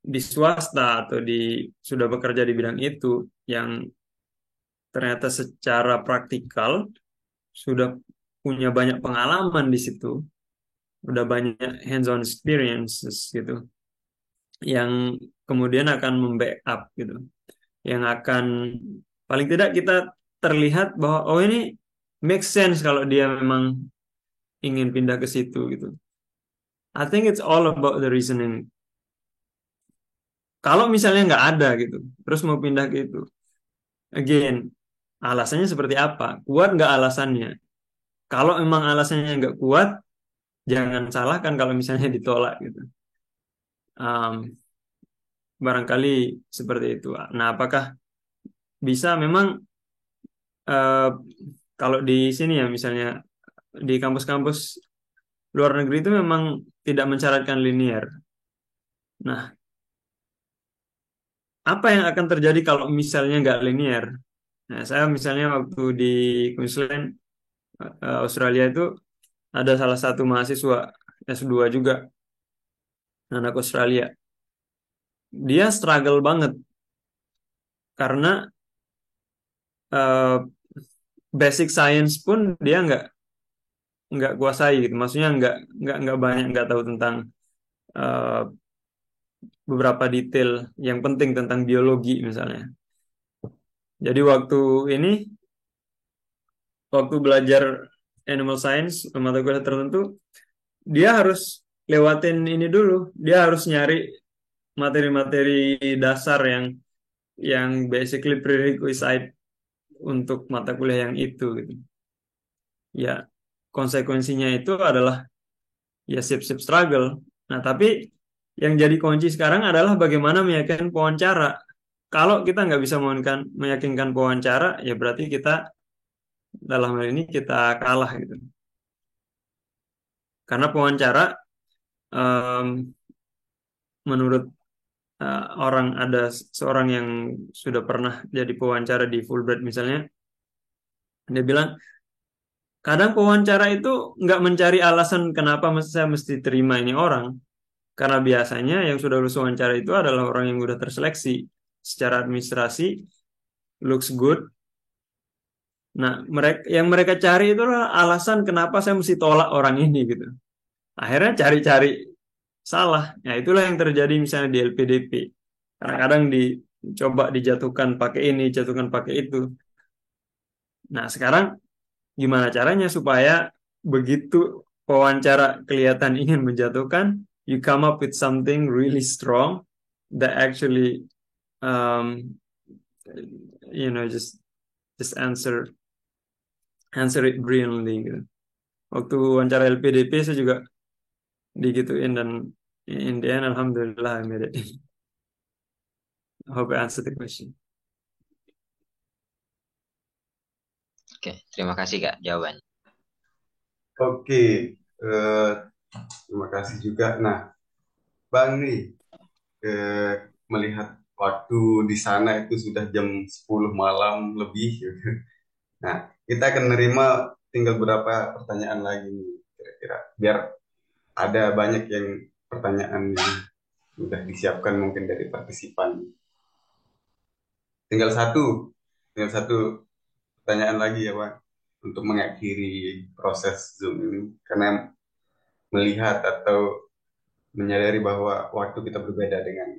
di swasta atau sudah bekerja di bidang itu, yang ternyata secara praktikal sudah punya banyak pengalaman di situ, udah banyak hands-on experiences gitu, yang kemudian akan membackup gitu, yang akan paling tidak kita terlihat bahwa oh ini make sense kalau dia memang ingin pindah ke situ gitu. I think it's all about the reasoning. Kalau misalnya nggak ada gitu, terus mau pindah ke itu, again, alasannya seperti apa? Kuat nggak alasannya? Kalau emang alasannya nggak kuat, jangan salahkan kalau misalnya ditolak gitu. Barangkali seperti itu. Nah, apakah bisa memang kalau di sini ya misalnya di kampus-kampus luar negeri itu memang tidak mensyaratkan linear. Nah, apa yang akan terjadi kalau misalnya nggak linear? Nah, saya misalnya waktu di Queensland, Australia itu ada salah satu mahasiswa S2 juga, anak Australia. Dia struggle banget karena basic science pun dia nggak kuasai gitu. Maksudnya nggak banyak, nggak tahu tentang beberapa detail yang penting tentang biologi misalnya. Jadi waktu belajar animal science, mata kuliah tertentu, dia harus lewatin ini dulu. Dia harus nyari materi-materi dasar yang basically prerequisite untuk mata kuliah yang itu gitu. Ya, konsekuensinya itu adalah ya sip-sip struggle. Nah, tapi yang jadi kunci sekarang adalah bagaimana meyakinkan pewawancara. Kalau kita nggak bisa meyakinkan pewawancara, ya berarti kita dalam hal ini kita kalah gitu. Karena pewawancara menurut ada seorang yang sudah pernah jadi pewawancara di Fulbright misalnya, dia bilang kadang pewawancara itu nggak mencari alasan kenapa saya mesti terima ini orang, karena biasanya yang sudah lulus wawancara itu adalah orang yang sudah terseleksi secara administrasi, looks good. Nah, yang mereka cari itu adalah alasan kenapa saya mesti tolak orang ini gitu. Akhirnya cari-cari salah. Ya itulah yang terjadi misalnya di LPDP. Kadang-kadang dicoba dijatuhkan pakai ini, jatuhkan pakai itu. Nah, sekarang gimana caranya supaya begitu pewawancara kelihatan ingin menjatuhkan, you come up with something really strong that actually just answer it brilliantly gitu. Waktu wawancara LPDP saya juga digituin, dan in the end alhamdulillah I made it. I hope I answered the question. Oke, terima kasih Kak jawabannya. Oke, terima kasih juga. Nah, Bang nih, melihat waktu di sana itu sudah jam 10 malam lebih. Nah, kita akan menerima tinggal beberapa pertanyaan lagi nih, kira-kira. Biar ada banyak yang pertanyaan yang sudah disiapkan mungkin dari partisipan. Tinggal satu pertanyaan lagi ya Pak, untuk mengakhiri proses Zoom ini, karena melihat atau menyadari bahwa waktu kita berbeda dengan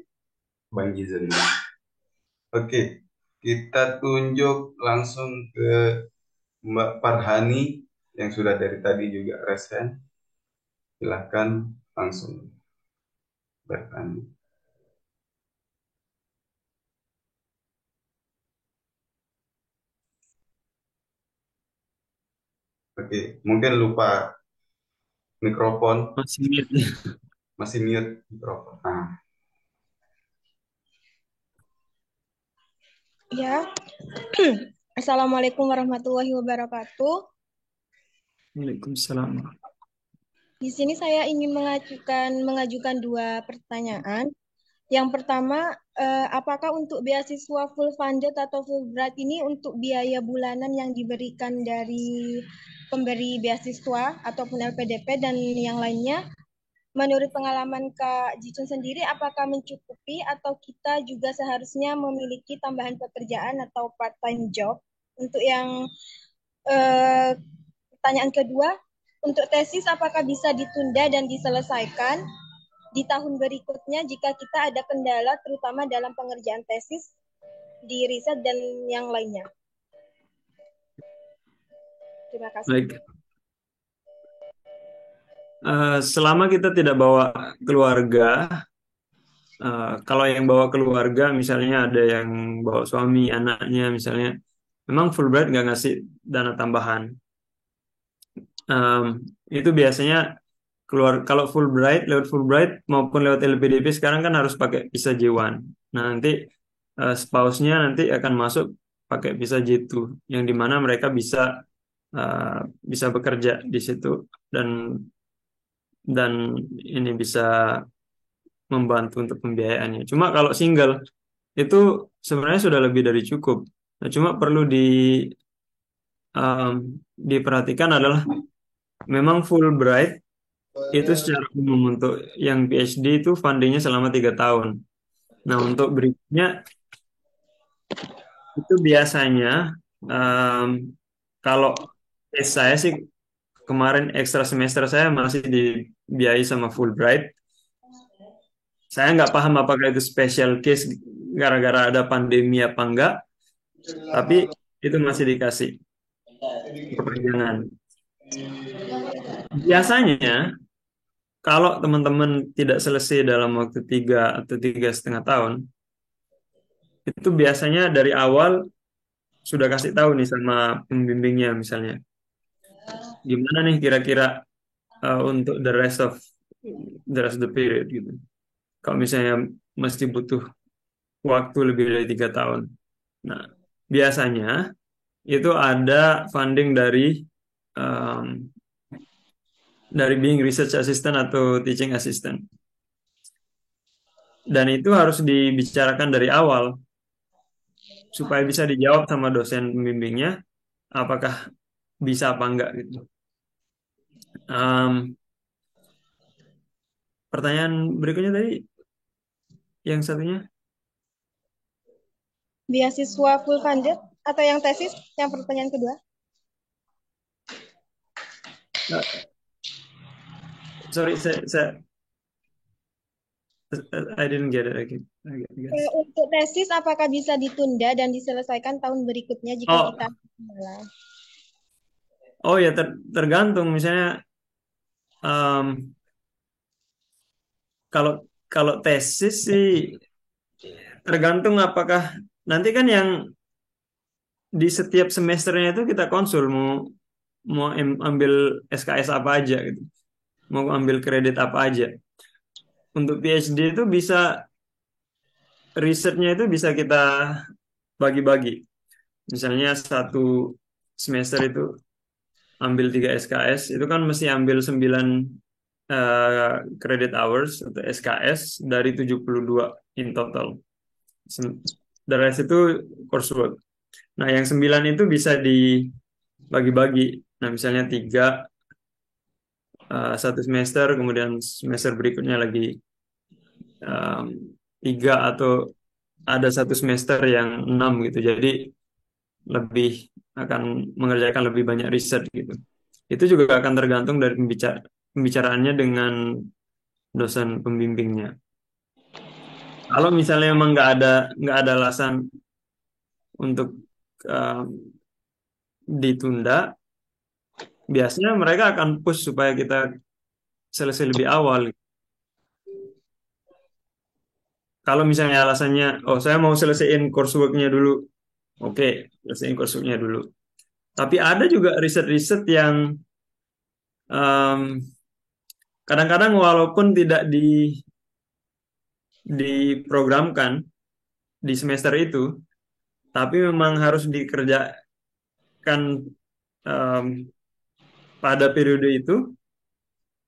Bang Gizen. Oke, kita tunjuk langsung ke Mbak Farhani yang sudah dari tadi juga resen. Silahkan langsung bertanya. Oke, mungkin lupa mikrofon. Masih mute mikrofon. Nah. Ya. Assalamualaikum warahmatullahi wabarakatuh. Waalaikumsalam. Di sini saya ingin mengajukan 2 pertanyaan. Yang pertama, apakah untuk beasiswa full funded atau Fulbright ini untuk biaya bulanan yang diberikan dari pemberi beasiswa ataupun LPDP dan yang lainnya? Menurut pengalaman Kak Jicun sendiri, apakah mencukupi atau kita juga seharusnya memiliki tambahan pekerjaan atau part-time job? Untuk yang pertanyaan kedua, untuk tesis apakah bisa ditunda dan diselesaikan di tahun berikutnya jika kita ada kendala terutama dalam pengerjaan tesis di riset dan yang lainnya? Terima kasih. Baik. Selama kita tidak bawa keluarga, kalau yang bawa keluarga, misalnya ada yang bawa suami, anaknya, misalnya, memang Fulbright nggak ngasih dana tambahan. Itu biasanya keluar kalau lewat Fulbright maupun lewat LPDP sekarang kan harus pakai visa J1. Nah, nanti spouse-nya nanti akan masuk pakai visa J2, yang dimana mereka bisa bekerja di situ dan ini bisa membantu untuk pembiayaannya. Cuma kalau single itu sebenarnya sudah lebih dari cukup. Nah, cuma perlu diperhatikan adalah memang Fulbright itu secara umum untuk yang PhD itu fundingnya selama 3 tahun. Nah, untuk berikutnya itu biasanya kalau saya sih kemarin ekstra semester saya masih dibiayai sama Fulbright. Saya nggak paham apakah itu special case gara-gara ada pandemi apa enggak, tapi itu masih dikasih perpanjangan. Biasanya kalau teman-teman tidak selesai dalam waktu 3 atau 3,5 tahun, itu biasanya dari awal sudah kasih tahu nih sama pembimbingnya misalnya, gimana nih kira-kira untuk the rest of the period gitu. Kalau misalnya mesti butuh waktu lebih dari 3 tahun. Nah, biasanya itu ada funding dari being research assistant atau teaching assistant. Dan itu harus dibicarakan dari awal supaya bisa dijawab sama dosen pembimbingnya apakah bisa apa enggak gitu. Pertanyaan berikutnya tadi yang satunya Beasiswa full funded atau yang tesis? Yang pertanyaan kedua. Sorry, I didn't get it again. Untuk tesis apakah bisa ditunda dan diselesaikan tahun berikutnya jika kita Oh ya, tergantung misalnya kalau tesis sih tergantung apakah nanti kan yang di setiap semesternya itu kita konsul mau ambil SKS apa aja gitu, mau ambil kredit apa aja. Untuk PhD itu bisa risetnya itu bisa kita bagi-bagi. Misalnya satu semester itu ambil 3 SKS, itu kan mesti ambil 9 credit hours atau SKS dari 72 in total. The rest itu coursework. Nah, yang 9 itu bisa dibagi-bagi. Nah, misalnya 3 satu semester, kemudian semester berikutnya lagi 3 atau ada satu semester yang 6 gitu. Jadi lebih akan mengerjakan lebih banyak riset gitu. Itu juga akan tergantung dari pembicaraannya dengan dosen pembimbingnya. Kalau misalnya memang nggak ada alasan untuk ditunda, biasanya mereka akan push supaya kita selesai lebih awal. Kalau misalnya alasannya, oh saya mau selesaiin coursework-nya dulu, oke, selesaiin coursework-nya dulu. Tapi ada juga riset-riset yang kadang-kadang walaupun tidak diprogramkan di semester itu, tapi memang harus dikerjakan pada periode itu,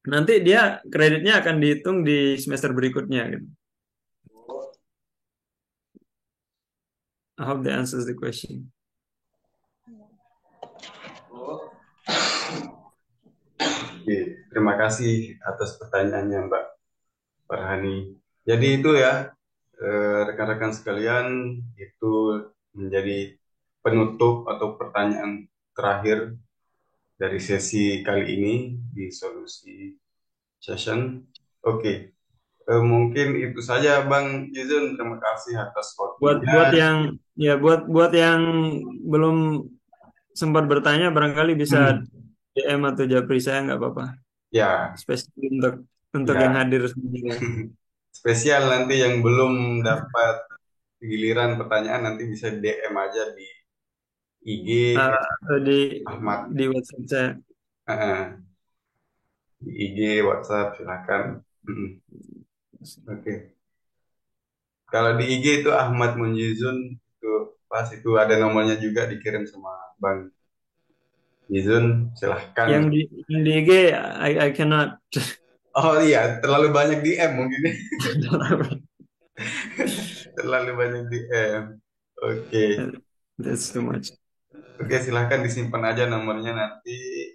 nanti dia kreditnya akan dihitung di semester berikutnya gitu. I hope that answers the question. Oke, terima kasih atas pertanyaannya Mbak Farhani. Jadi itu ya, rekan-rekan sekalian, itu menjadi penutup atau pertanyaan terakhir dari sesi kali ini di solusi session. Oke, mungkin itu saja Bang Yuzun. Terima kasih atas waktunya. Buat yang belum sempat bertanya, barangkali bisa DM atau japri saya, nggak apa-apa. Ya. Spesial untuk yang hadir semuanya. Spesial nanti yang belum dapat giliran pertanyaan nanti bisa DM aja di IG Ahmad, di WhatsApp saya. Di IG WhatsApp silakan. Oke. Kalau di IG itu Ahmad Munjizun, itu pas itu ada nomornya juga dikirim sama Bang Yizun, silahkan. Yang di IG I cannot. Oh iya, terlalu banyak DM mungkin. Terlalu banyak DM. Oke. That's too much. Oke, silahkan disimpan aja nomornya nanti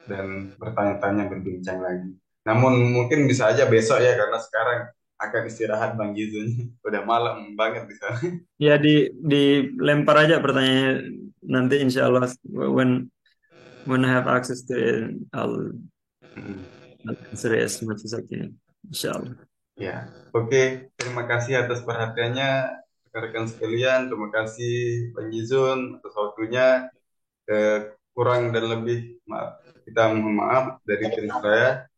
dan bertanya-tanya, berbincang lagi. Namun mungkin bisa aja besok ya, karena sekarang akan istirahat Bang Yizun. Udah malam banget di sana. Ya, dilempar aja pertanyaannya nanti, insya Allah when I have access to it, I'll answer it as much as I can, insya Allah. Ya, oke. Terima kasih atas perhatiannya rekan-rekan sekalian. Terima kasih Bang Yizun atas waktunya. Kurang dan lebih kita mohon maaf dari tim saya.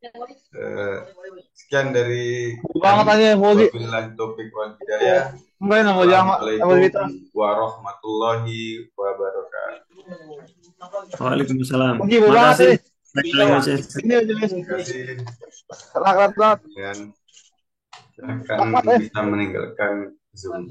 Sekian dari wabillahi taufiq wal hidayah. Assalamualaikum warahmatullahi wabarakatuh. Waalaikumsalam. Terima kasih. Silakan bisa meninggalkan Zoom.